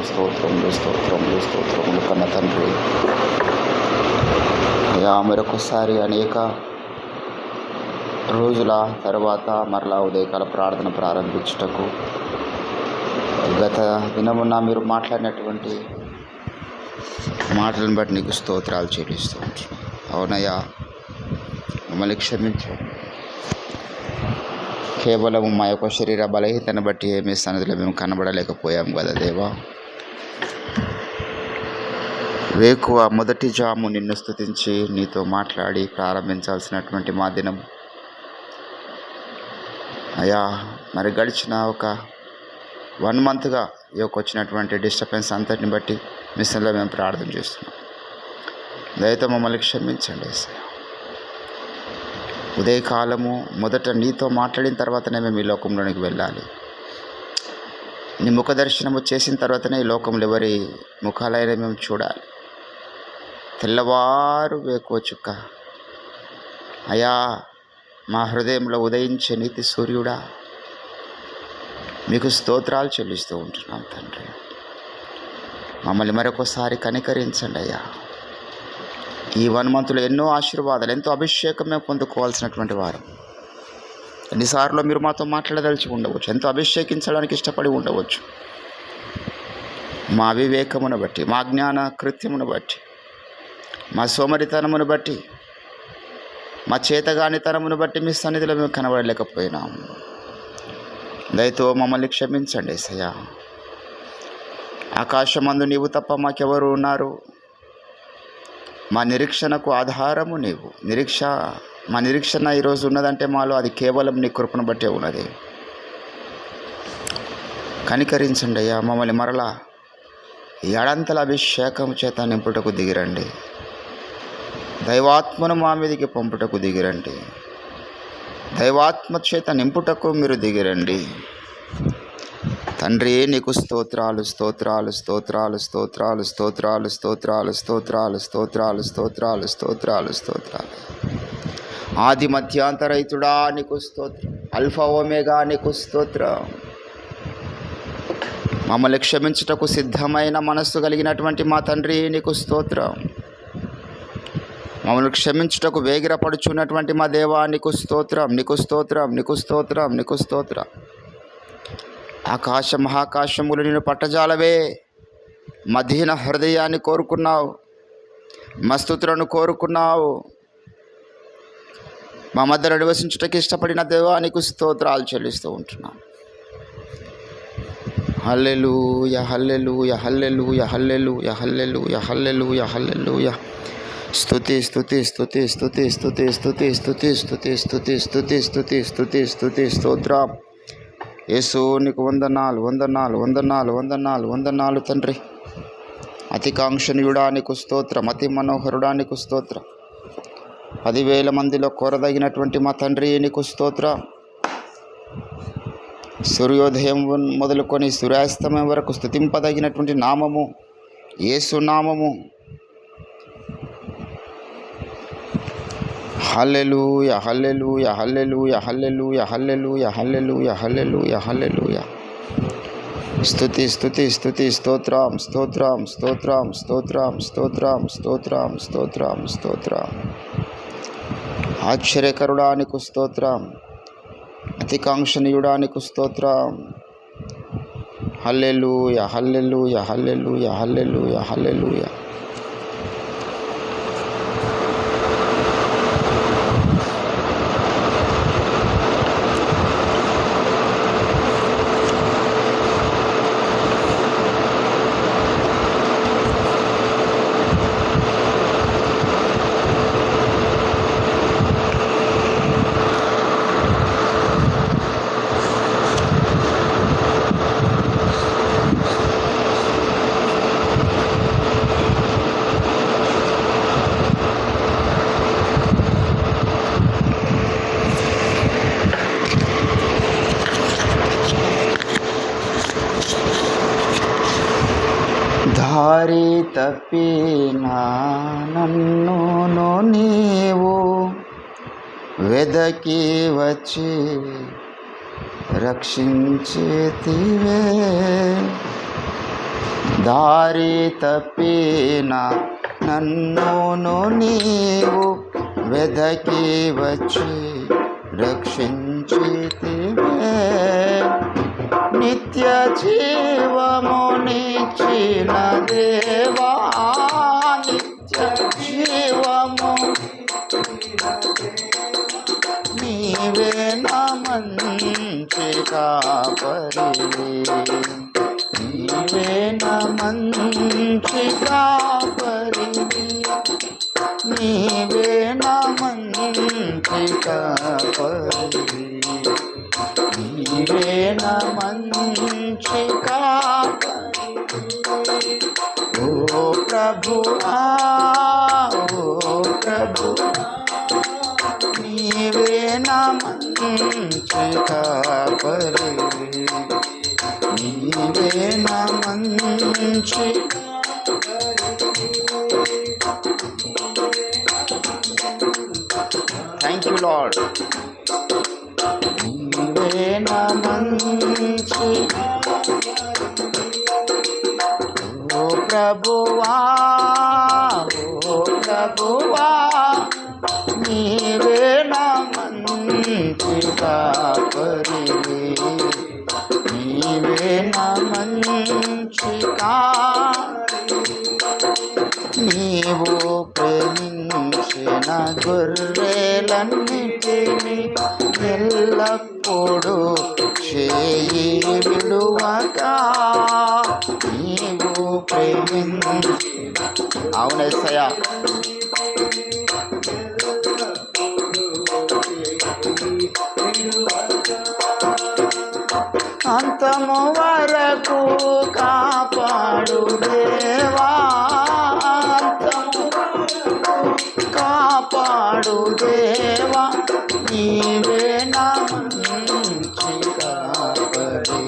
స్తోత్రములు కన్న తండ్రి. అయ్యా, మరొకసారి అనేక రోజుల తర్వాత మరలా ఉదయకాల ప్రార్థన ప్రారంభించుటకు గత దినమున మీరు మాట్లాడినటువంటి మాటలను బట్టి నీకు స్తోత్రాలు చెల్లిస్తూ ఉంటున్నాను. అవునయ్యా, మమ్మల్ని క్షమించండి. కేవలం మా యొక్క శరీర బలహీనతను బట్టి మీ సన్నిధిలో మేము కనబడలేకపోయాం కదా దేవా. వేకువ మొదటి జాము నిన్ను స్తుతించి నీతో మాట్లాడి ప్రారంభించాల్సినటువంటి మా దినం అయ్యా, మరి గడిచిన ఒక 1 monthగా ఈ యొక్క వచ్చినటువంటి డిస్టర్బెన్స్ అంతటిని బట్టి మిషన్లో మేము ప్రార్థన చేస్తున్నాం. దయతో మమ్మల్ని క్షమించండి. ఉదయకాలము మొదట నీతో మాట్లాడిన తర్వాతనే మేము ఈ లోకంలోనికి వెళ్ళాలి. నీ ముఖ దర్శనము చేసిన తర్వాతనే ఈ లోకంలో ఎవరి ముఖాలైనా మేము చూడాలి. తెల్లవారు వేకువ చుక్క అయ్యా, మా హృదయంలో ఉదయించే నీతి సూర్యుడా, మీకు స్తోత్రాలు చెల్లిస్తూ ఉంటున్నాం తండ్రి. మమ్మల్ని మరొకసారి కనికరించండి అయ్యా. ఈ 1 monthలో ఎన్నో ఆశీర్వాదాలు, ఎంతో అభిషేకం మేము పొందుకోవాల్సినటువంటి వారు. ఎన్నిసార్లు మీరు మాతో మాట్లాడదలిచి ఉండవచ్చు, ఎంతో అభిషేకించడానికి ఇష్టపడి ఉండవచ్చు. మా వివేకమును బట్టి, మా జ్ఞాన కృత్యమును బట్టి, మా సోమరితనమును బట్టి, మా చేతగానితనమును బట్టి మీ సన్నిధిలో మేము కనబడలేకపోయినాము. దయతో మమ్మల్ని క్షమించండి యేసయ్యా. ఆకాశమందు నీవు తప్ప మాకెవరు ఉన్నారు? మా నిరీక్షణకు ఆధారము నీవు. మా నిరీక్షణ ఈరోజు ఉన్నదంటే మాలో అది కేవలం నీ కృపను బట్టే ఉన్నది. కనికరించండి అయ్యా. మమ్మల్ని మరలా ఏడంతల అభిషేకం చేత నింపుటకు దిగిరండి. దైవాత్మను మా మీదికి పంపుటకు దిగిరండి. దైవాత్మ చేత నింపుటకు మీరు దిగిరండి తండ్రి. నీకు స్తోత్రాలు స్తోత్రాలు స్తోత్రాలు స్తోత్రాలు స్తోత్రాలు స్తోత్రాలు స్తోత్రాలు స్తోత్రాలు స్తోత్రాలు స్తోత్రాలు స్తోత్రాలు. ఆది మధ్యాంతరహితుడా నీకు స్తోత్రం. అల్ఫా ఓమేగా నీకు స్తోత్రం. మమ్మల్ని క్షమించుటకు సిద్ధమైన మనస్సు కలిగినటువంటి మా తండ్రి నీకు స్తోత్రం. మమ్మల్ని క్షమించుటకు వేగిరపడుచున్నటువంటి మా దేవా నీకు స్తోత్రం, నీకు స్తోత్రం, నీకు స్తోత్రం, నీకు స్తోత్రం. ఆకాశ మహాకాశములు నిన్ను పట్టజాలవే. మదీన హృదయాన్ని కోరుకున్నావు, మస్తుతులను కోరుకున్నావు. మా మధ్యలో నివసించుటకు ఇష్టపడిన దేవానికి స్తోత్రాలు చెల్లిస్తూ ఉంటున్నాం. హల్లెలూయా హల్లెలూయా హల్లెలూయా హల్లెలూయా హల్లెలూయా హల్లెలూయా హల్లెలూయా. స్తుతి స్తుతి స్తుతి స్తుతి స్తుతి స్తుతి స్తుతి స్తుతి స్తుతి స్తుతి స్తుతి స్తుతి స్తుతి స్తోత్రం. యేసు నీకు వందనాలు వందనాలు వందనాలు వందనాలు వందనాలు తండ్రి. అతి కాంక్షణీయుడా నీకు స్తోత్రం, అతి మనోహరుడా నీకు స్తోత్రం. 10,000 మందిలో కోరదగినటువంటి మా తండ్రి నీకు స్తోత్రం. సూర్యోదయం మొదలుకొని సూర్యాస్తమయం వరకు స్తుతింపదగినటువంటి నామము యేసు నామము. హల్లెలూయా హల్లెలూయా హల్లెలూయా హల్లెలూయా హల్లెలూయా హల్లెలూయా హల్లెలూయా హల్లెలూయా. స్తుతి స్తుతి స్తుతి స్తోత్రం స్తోత్రం స్తోత్రం స్తోత్రం స్తోత్రం స్తోత్రం స్తోత్రం స్తోత్రం. ఆశ్చర్యకరుడా నీకు స్తోత్రం, అతి కాంక్షణీయుడా నీకు స్తోత్రం. హల్లెలూయా హల్లెలూయా హల్లెలూయా హల్లెలూయా హల్లెలూయా. దారి తప్పినా నన్ను నీవు వెదకి వచ్చి రక్షించితివే. దారి తప్పిన నన్నును నీవు వెదకి వచ్చి రక్షించితివే. నిత్య జీవమునిచ్చిన దేవా, నిత్య జీవము నీవే నా మంచి కాపరివి, నీవే నా మంచి కాపరివి, నీవే నా మంచి కాపరివి, నీవే నా మంచి కాపరివి. ఓ ప్రభువా, ఓ ప్రభువా, నీవే నా మంచి కాపరివి, నీవే నా మంచి. Thank you lord. నీవే నా మంచి. ఓ ప్రభువా, ఓ ప్రభువా, నీవే నా మంచి కాపరివి, నీవే నా మంచి కాపరివి. నీవు ప్రేమించిన గొర్రెలన్నిటిని ఎల్లప్పుడూ చేయి విడువక, నీవు ప్రేమించిన. అవునయ్యా, అంతము వరకు కాపాడు దేవా, కాపాడు దేవా, నీవే నా మంచి కాపరివి,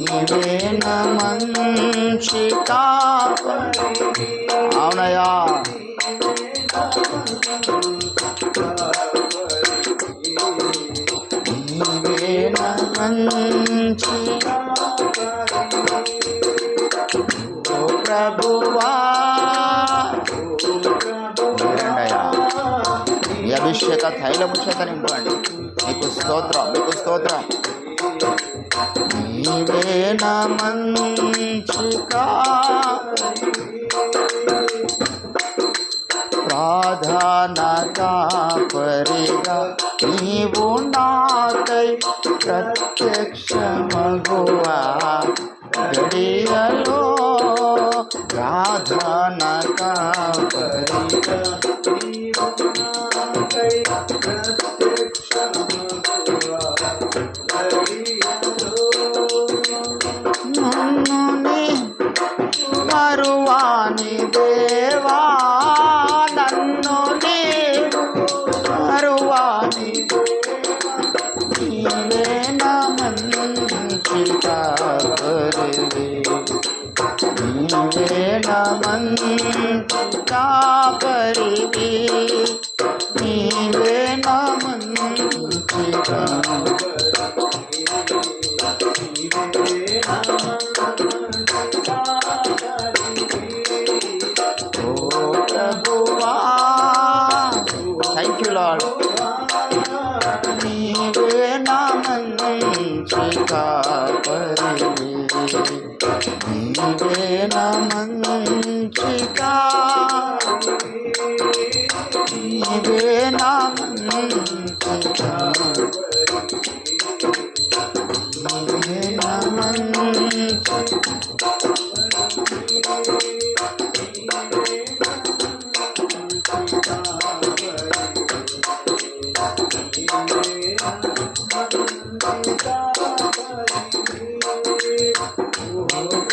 నీవే నా మంచి కాపరివి. అవునయ్యా, నీవే నా మంచి. ఓ ప్రభువా, ఈ అభిషేక తైలము చేత నింపండి. మీకు స్తోత్రం, మీకు స్తోత్రం. నీవే నా మంచి ప్రధాన కాపరిగా నీవు నాకై ప్రత్యక్షమగువా గడియలో, ప్రధాన కాపరిగా నీవు నాకై ప్రత్యక్షమగువా గడియలో. నన్ను నీ మరువాని దేవా, నన్ను నీవు మరువాని దేవా, నీవే నా మంచి కాపరివి, నీవే నా మంచి కాపరివి, నీవే నా మంచి కాపరివి. ఓ ప్రభువా, థ్యాంక్ యూ లార్డ్. నీవే నా మంచి కాపరివి, నీవే నా మంచి కాపరివి, నీవే నా మంచి కాపరివి, నీవే నా మంచి.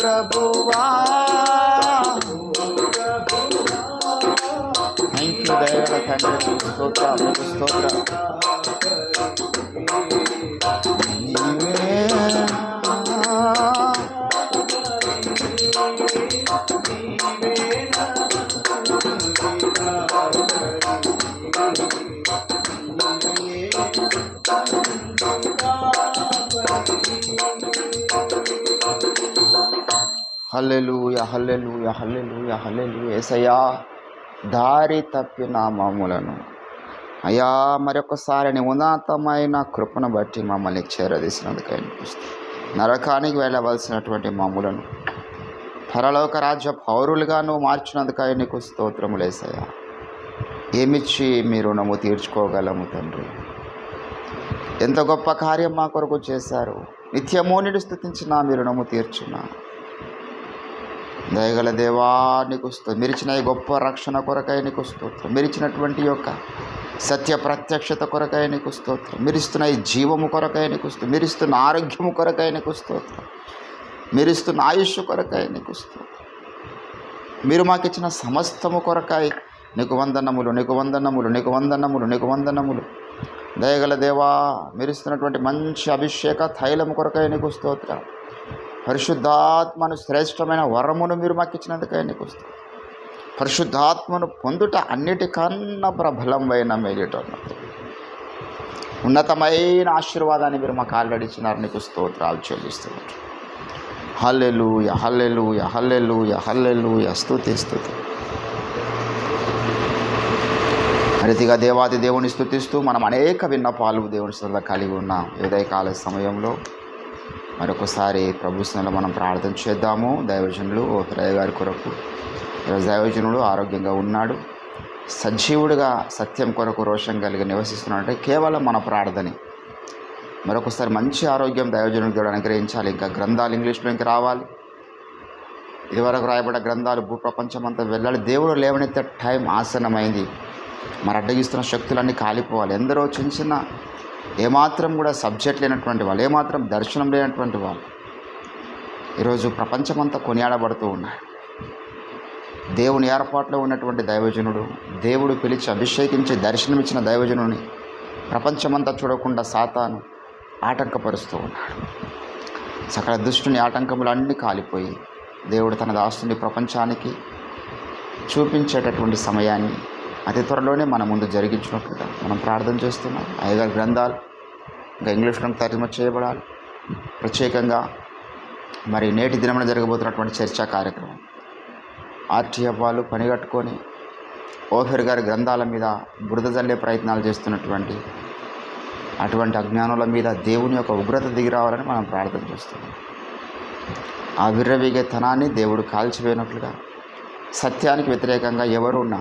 ప్రభువా, థ్యాంక్ యూ దయగల తండ్రి, స్తోత్రం, మీకు స్తోత్రం. హల్లెలూయా, హల్లెలూయా, హల్లెలూయా, హల్లెలూయా. యేసయ్యా, దారి తప్పిన మమ్ములను అయ్యా మరొకసారి నీ ఉన్నతమైన కృపను బట్టి మమ్మల్ని చేరదీసినందుకై నీకు స్తుతులు. నరకానికి వెళ్ళవలసినటువంటి మమ్ములను పరలోక రాజ్య పౌరులుగా నువ్వు మార్చినందుకై నీకు స్తోత్రములు యేసయ్యా. ఏమిచ్చి మీ రుణము తీర్చుకోగలము తండ్రి. ఎంత గొప్ప కార్యం మా కొరకు చేశారు. నిత్యము నిన్ను స్తుతించిన మీ రుణము తీర్చున్న దయగల దేవా నీకు స్తోత్రం. మీరు ఇచ్చిన ఈ గొప్ప రక్షణ కొరకై నీకు స్తోత్రం. మీరు ఇచ్చినటువంటి యొక్క సత్య ప్రత్యక్షత కొరకై నీకు స్తోత్రం. మీరు ఇస్తున్న ఈ జీవము కొరకై నీకు స్తోత్రం. మీరు ఇస్తున్న ఆరోగ్యము కొరకై నీకు స్తోత్రం. మీరు ఇస్తున్న ఆయుష్ కొరకై నీకు స్తోత్రం. మీరు మాకు ఇచ్చిన సమస్తము కొరకై నీకు వందనములు, నీకు వందనములు, నీకు వందనములు, నీకు వందనములు. దయగల దేవా మీరు ఇస్తున్నటువంటి మంచి అభిషేక తైలము కొరకై నీకు స్తోత్రం. పరిశుద్ధాత్మను శ్రేష్టమైన వరమును మీరు మాకు ఇచ్చినందుకై నీకు స్తోత్రం. పరిశుద్ధాత్మను పొందుట అన్నిటికన్నా ప్రబలమైన మేలుటన్నది ఉన్నతమైన ఆశీర్వాదాన్ని మీరు మాకు ఆల్రెడీ ఇచ్చినారు. నీకు స్తోత్రాలు చెల్లిస్తున్నారు. హల్లెలూయా, హల్లెలూయా, హల్లెలూయా, హల్లెలూయా. స్తుతి, స్తుతి. రీతిగా దేవాది దేవుని స్తుతిస్తూ మనం అనేక విన్నపాలు దేవుని శ్రద్ధ కలిగి ఉన్నాం. ఉదయకాల సమయంలో మరొకసారి ప్రభుత్వంలో మనం ప్రార్థన చేద్దాము. దైవజనులు ఓత్రయ్య గారి కొరకు. ఈరోజు దైవజనుడు ఆరోగ్యంగా ఉన్నాడు, సజీవుడిగా సత్యం కొరకు రోషం కలిగి నివసిస్తున్నాడంటే కేవలం మన ప్రార్థనే. మరొకసారి మంచి ఆరోగ్యం దైవజనుడికి దేవుడు అనుగ్రహించాలి. ఇంకా గ్రంథాలు ఇంగ్లీష్లో ఇంకా రావాలి. ఇదివరకు రాయబడ్డ గ్రంథాలు భూప్రపంచమంతా వెళ్ళాలి. దేవుడు లేవనెత్తే టైం ఆసన్నమైంది. మరి అడ్డగిస్తున్న శక్తులన్నీ కాలిపోవాలి. ఎందరో చిన్న చిన్న ఏమాత్రం కూడా సబ్జెక్ట్ లేనటువంటి వాళ్ళు, ఏమాత్రం దర్శనం లేనటువంటి వాళ్ళు ఈరోజు ప్రపంచమంతా కొనియాడబడుతూ ఉన్నారు. దేవుని ఏర్పాట్లో ఉన్నటువంటి దైవజనుడు, దేవుడు పిలిచి అభిషేకించి దర్శనమిచ్చిన దైవజనుడిని ప్రపంచమంతా చూడకుండా సాతాను ఆటంకపరుస్తూ ఉన్నాడు. సకల దుష్టుని ఆటంకములన్నీ కాలిపోయి దేవుడు తన దాసుని ప్రపంచానికి చూపించేటటువంటి సమయాన్ని అతి త్వరలోనే మన ముందు జరిగించినట్లుగా మనం ప్రార్థన చేస్తున్నాం. అయ్యగారి గ్రంథాలు ఇంకా ఇంగ్లీష్లో తర్జుమా చేయబడాలి. ప్రత్యేకంగా మరి నేటి దినమున జరగబోతున్నటువంటి చర్చా కార్యక్రమం ఆర్టీఎఫ్ వాళ్ళు పనిగట్టుకొని ఓఫిర్ గారి గ్రంథాల మీద బురద జల్లే ప్రయత్నాలు చేస్తున్నటువంటి అటువంటి అజ్ఞానుల మీద దేవుని యొక్క ఉగ్రత దిగి రావాలని మనం ప్రార్థన చేస్తున్నాం. ఆ విర్రవీగే తనాన్ని దేవుడు కాల్చివేయనట్లుగా సత్యానికి వ్యతిరేకంగా ఎవరు ఉన్నా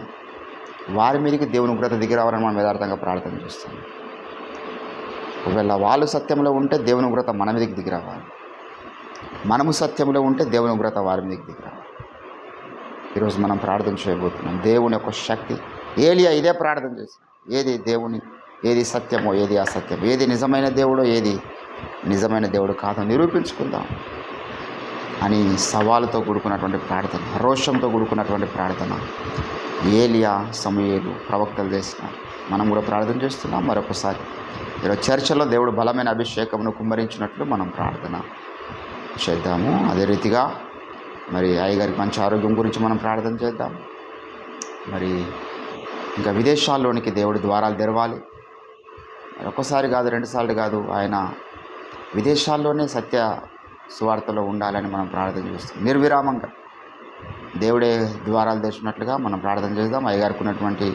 వారి మీదకి దేవుని ఉగ్రత దిగి రావాలని మనం యథార్థంగా ప్రార్థన చేస్తున్నాం. ఒకవేళ వాళ్ళు సత్యంలో ఉంటే దేవుని ఉగ్రత మన మీదకి దిగి రావాలి. మనము సత్యంలో ఉంటే దేవుని ఉగ్రత వారి మీదకి దిగి రావాలి. ఈరోజు మనం ప్రార్థన చేయబోతున్నాం. దేవుని యొక్క శక్తి. ఏలియా ఇదే ప్రార్థన చేసి ఏది దేవుని, ఏది సత్యమో, ఏది అసత్యమో, ఏది నిజమైన దేవుడో, ఏది నిజమైన దేవుడు కాదో నిరూపించుకుందాం అని సవాలుతో కూడుకున్నటువంటి ప్రార్థన, రోషంతో కూడుకున్నటువంటి ప్రార్థన ఏలియా, సమూయేలు ప్రవక్తలు చేసిన మనం కూడా ప్రార్థన చేస్తున్నాం. మరొకసారి ఈరోజు చర్చలో దేవుడు బలమైన అభిషేకమును కుమ్మరించినట్లు మనం ప్రార్థన చేద్దాము. అదే రీతిగా మరి అయ్యగారికి మంచి ఆరోగ్యం గురించి మనం ప్రార్థన చేద్దాం. మరి ఇంకా విదేశాల్లోనికి దేవుడు ద్వారాలు తెరవాలి. ఒక్కసారి కాదు, రెండుసార్లు కాదు, ఆయన విదేశాల్లోనే సత్య సువార్తలో ఉండాలని మనం ప్రార్థన చేస్తాం. నిర్విరామంగా దేవుడే ద్వారాలు తెరిచినట్లుగా మనం ప్రార్థన చేద్దాం. అయ్యగారికి ఉన్నటువంటి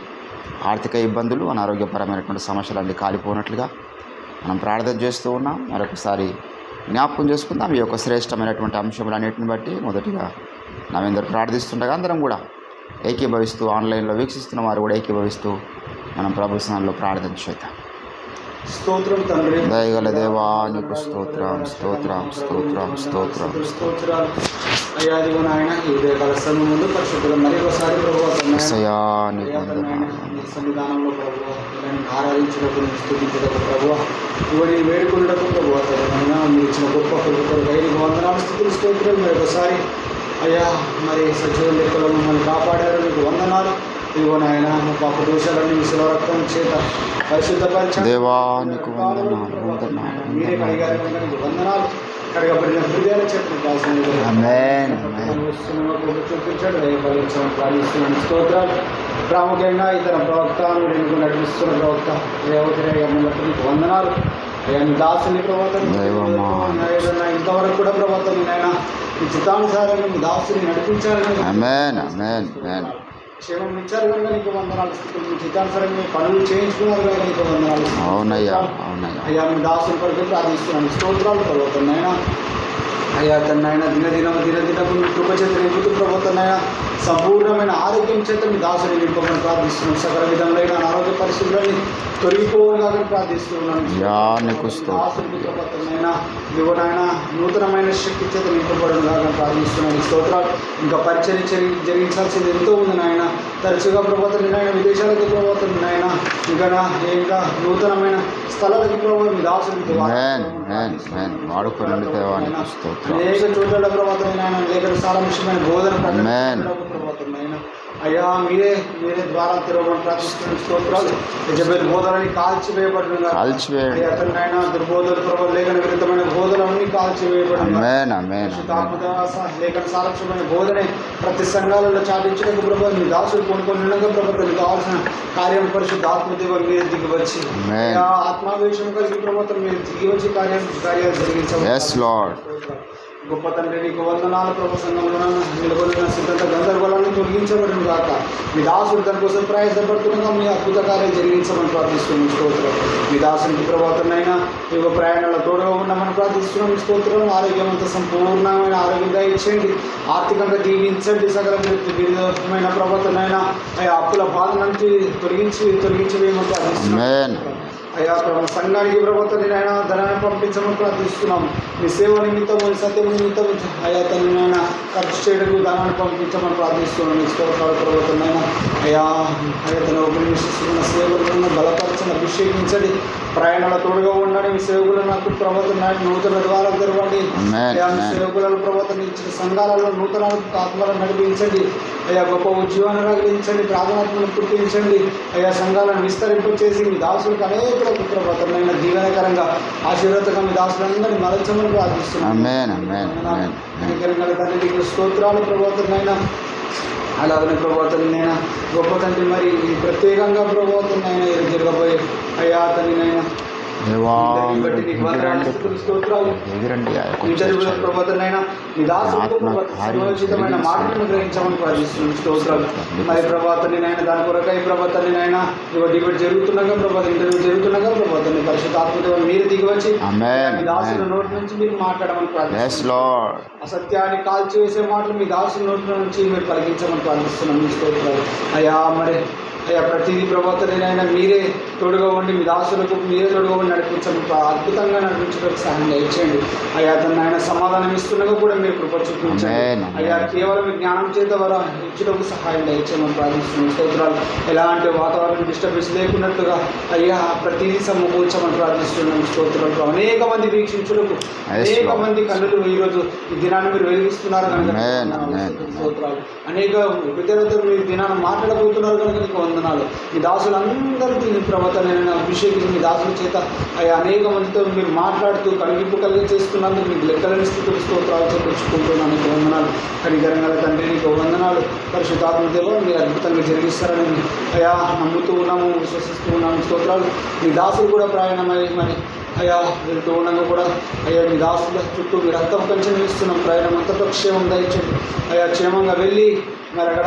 ఆర్థిక ఇబ్బందులు, అనారోగ్యపరమైనటువంటి సమస్యలన్నీ కాలిపోయినట్లుగా మనం ప్రార్థన చేస్తూ ఉన్నాం. మరొకసారి జ్ఞాపకం చేసుకుందాం ఈ యొక్క శ్రేష్టమైనటువంటి అంశములన్నింటిని బట్టి. మొదటిగా నవేందరు ప్రార్థిస్తుండగా అందరం కూడా ఏకీభవిస్తూ, ఆన్లైన్లో వీక్షిస్తున్న వారు కూడా ఏకీభవిస్తూ మనం ప్రభుత్వంలో ప్రార్థన చేద్దాం. స్తోత్రం తండ్రి, దయగల దేవా నీకు స్తోత్రం, స్తోత్రం, స్తోత్రం, స్తోత్రం, స్తోత్రాలు అయ్యా. ఇదిగో నాయన ఈ ఉదయకాల సమయం ముందు పరిశుద్ధులు మరి ఒకసారి ప్రభువా సన్నిధానంలో ప్రభువా ఆరాధించినప్పుడు స్తుతించటకు ప్రభువా ఇవన్నీ వేడుకున్నటకు ప్రభువా తనైనా మీరు ఇచ్చిన గొప్ప కొరకు వందనాలు, స్తుతులు, స్తోత్రాలు. మరి ఒకసారి అయ్యా మరి సజీవ లెక్కలో మమ్మల్ని కాపాడారు, మీకు వందనాలు. ఇదిగో నాయన మా పాప దోషాలన్నీ మీ శిల రక్తం చేత పరిశుద్ధపరిచారు. దేవానికి వందనాలు, మీరే కడిగారు, వందనాలు. కడగబడిన హృదయాల చేత చూపించాడు. ప్రార్థిస్తున్నాను. స్తోత్రాలు. ప్రాముఖ్యంగా ఇతర ప్రవక్త మీరు నడిపిస్తున్న ప్రవక్త రేవతి మీకు వందనాలు. అయ్యా మీ దాసుని ప్రవర్తన దైవమా. ఏదన్నా ఇంతవరకు కూడా ప్రవర్తన నాయన మీ చిత్తానుసారంగా మీ దాసుని నడిపించాలని ఆమేన్ ఆమేన్ ఆమేన్. క్షేమం ఇచ్చారు కనుక నీకు వందనాలు స్థుతులు. మీ చిత్తానుసారంగా మీ పనులు చేయించుకున్నారు కనుక నీకు వందనాలు స్థుతులు. అవునయ్యా అవునయ్యా. అయ్యా మీ దాసుని కొరకు ప్రార్థిస్తున్నాను. స్తోత్రాలు ప్రవర్తన నాయన. అయ్యా తనైనా దినదినము మీ కృప చేత నింపుతూ ప్రవర్తనైనా సంపూర్ణమైన ఆరోగ్యం చేత మీ దాసుని నింపమని ప్రార్థిస్తున్నాం. సకల విధములైన అనారోగ్య పరిస్థితులని తొలగిపోవాలని ప్రార్థిస్తున్నాను. నీకు దాసుని ప్రవర్తనైనా యువనైనా నూతనమైన శక్తి చేత నింపబడను కాదని ప్రార్థిస్తున్నాను. స్తోత్రాలు. ఇంకా పరిచయం జరిగించాల్సింది ఎంతో ఉంది నాయన. తరచుగా ప్రవర్తనైనా విదేశాలకు ప్రవర్తనైనా ఇంకా నూతనమైన స్థలాలకు ప్రభావం మీ దాసుని వాడుకోండి దేవానికి స్తోత్రం. అనేక చోట్ల ప్రవర్తనైనా లేఖన సారాంశమైన బోధన ప్రవర్తనైనా అయ్యా మీరే ద్వారా తెరవడం ప్రార్థిస్తున్న స్తోత్రాలు. యజబేలు బోధనని కాల్చివేయబడిన అతనైనా దుర్బోధన ప్రభావ లేఖన విరుద్ధమైన బోధనలన్నీ కాల్చివేయబడిన లేఖన సారాంశమైన బోధనే ప్రతి సంఘాలలో చాటించడానికి ప్రభావం మీ దాసులు కొనుక్కొని ప్రభుత్వం కావాల్సిన కార్యం పరిశుద్ధాత్మదేవం మీరు దిగి వచ్చి ఆత్మావేశం కలిగి ప్రభుత్వం మీరు దిగి వచ్చి కార్యాలు జరిగించాలి. గొప్ప తండ్రి నీకు వందనాలు. ప్రభు సంఘంలో నిలబడిన సిద్ధంత గందరగోళాన్ని తొలగించబడిన కాక మీ దాసుడు దాని కోసం ప్రయాసపడుతుండగా మీ అద్భుత కార్యం జరిగించమని ప్రార్థిస్తున్నాం. స్తోత్రం. మీ దాసునికి ప్రభావతనైనా యువ ప్రయాణాల తోడుగా ఉండమని ప్రార్థిస్తున్నాం. స్తోత్రం. ఆరోగ్యమంతా సంపూర్ణమైన ఆరోగ్యంగా ఇచ్చేయండి. ఆర్థికంగా దీవించండి. సకల విధమైన ప్రభావతనైనా అప్పుల బాధ నుంచి తొలగించి వేయమని ప్రార్థిస్తున్నాం. అయ్యా సంఘానికి ప్రభుత్వాన్ని ఆయన ధనాన్ని పంపించమని ప్రార్థిస్తున్నాం. మీ సేవ నిమిత్తం సత్యం నిమిత్తం అయ్యా తనైనా ఖర్చు చేయడానికి ధనాన్ని పంపించమని ప్రార్థిస్తున్నాం. స్తోత్రాలు ప్రభుత్వం అయ్యా తన ఉపయోగిస్తున్న సేవలను బలపరచని అభిషేకించండి. ప్రయాణాల తోడుగా ఉండండి. మీ సేవకులు నాకు ప్రభుత్వం నూతన ద్వారా తెరవండి. సేవకులను ప్రభుత్వం ఇచ్చిన సంఘాలలో నూతన ఆత్మలను నడిపించండి. అయ్యా గొప్ప ఉద్యోగాన్ని రగిలించండి. ప్రార్థనాత్మను పుట్టించండి. అయ్యా సంఘాలను విస్తరింపచేసి మీ దాసులకు అనేక ప్రభుత్వమైన దీవెనకరంగా ఆశీర్వాదకంగా మీ దాసులందరినీ మరల్చమని ప్రార్థిస్తున్నాం. తండ్రి స్తోత్రాలు ప్రభుత్వమైనా అలాగనే ప్రభావతనైనా గొప్ప తండ్రి మరి ప్రత్యేకంగా ప్రభావతనైనా జరగబోయే అయ్యా తండ్రినైనా ప్రభుత్వనైనా మీ దాసులమైన మాటలను గ్రహించమని ప్రార్థిస్తున్నాం. స్తోత్రాలు. మరి ప్రభావతనైనా దాని కొరకై ప్రభావతనైనా డిబేట్ జరుగుతుండగా ప్రభావ ఇంటర్వ్యూ జరుగుతుండగా ప్రభావతని పరిశుద్ధాత్మదేవుని మీరు దిగి వచ్చి మీ దాసుల నోటి నుంచి మీరు మాట్లాడమని ప్రార్థిస్తున్నాం. అసత్యాన్ని కాల్చివేసే మాటలు మీ దాసుల నోటి నుంచి మీరు కలిగించమని ప్రార్థిస్తున్నాం. మీ స్తోత్రాలు. అయ్యా మరి అయ్యా ప్రతిదీ ప్రభుత్వనైనా మీరే తోడుగా ఉండి మీ దాసులకు మీరే తోడుగా ఉండి నడిపించండి. అద్భుతంగా నడిపించడానికి సహాయం దయచేయండి. అయ్యా తను ఆయన సమాధానం ఇస్తుండగా కూడా మీరు కృప చూపించండి. అయ్యా కేవలం జ్ఞానం చేత వారు ఇచ్చడానికి సహాయం దయచేయమని ప్రార్థిస్తున్నాం. స్తోత్రాలు. ఎలాంటి వాతావరణం డిస్టర్బెన్స్ లేకున్నట్టుగా అయ్యా ప్రతిదీ సమకూర్చమని ప్రార్థిస్తున్నాం. స్తోత్రాలు. అనేక మంది వీక్షించులకు అనేక మంది కన్నులు ఈరోజు ఈ దినాన్ని మీరు వెలిగిస్తున్నారు కనుక స్తోత్రాలు. అనేక విద్యార్థులు మీరు దినాన్ని మాట్లాడబోతున్నారు కనుక నీకు వందనాలు. మీ దాసులందరికీ మీ ప్రవర్తనైనా అభిషేకించి మీ దాసుల చేత అయ్యా అనేక మందితో మీరు మాట్లాడుతూ కలిగింపు కలిగి చేస్తున్నందుకు మీకు లెక్కలని స్థితులు స్తోత్రాలు చెప్పించుకుంటున్నాను. నీకు వందనాలు. కనికరంగా తండ్రి నీకు వందనాలు. పరిశుద్ధాత్మదేవ మీరు అద్భుతంగా జరిగిస్తారని అయ్యా నమ్ముతూ ఉన్నాము, విశ్వసిస్తూ ఉన్నాము. స్తోత్రాలు. మీ దాసులు కూడా ప్రయాణమై మరి అయ్యా వెళ్తూ ఉండగా కూడా అయ్యా మీ దాసుల చుట్టూ మీ రక్తం కంచె ఇస్తున్నాం. ప్రయాణం అంతటా క్షేమం దయచండి. అయ్యా క్షేమంగా వెళ్ళి మరి అక్కడ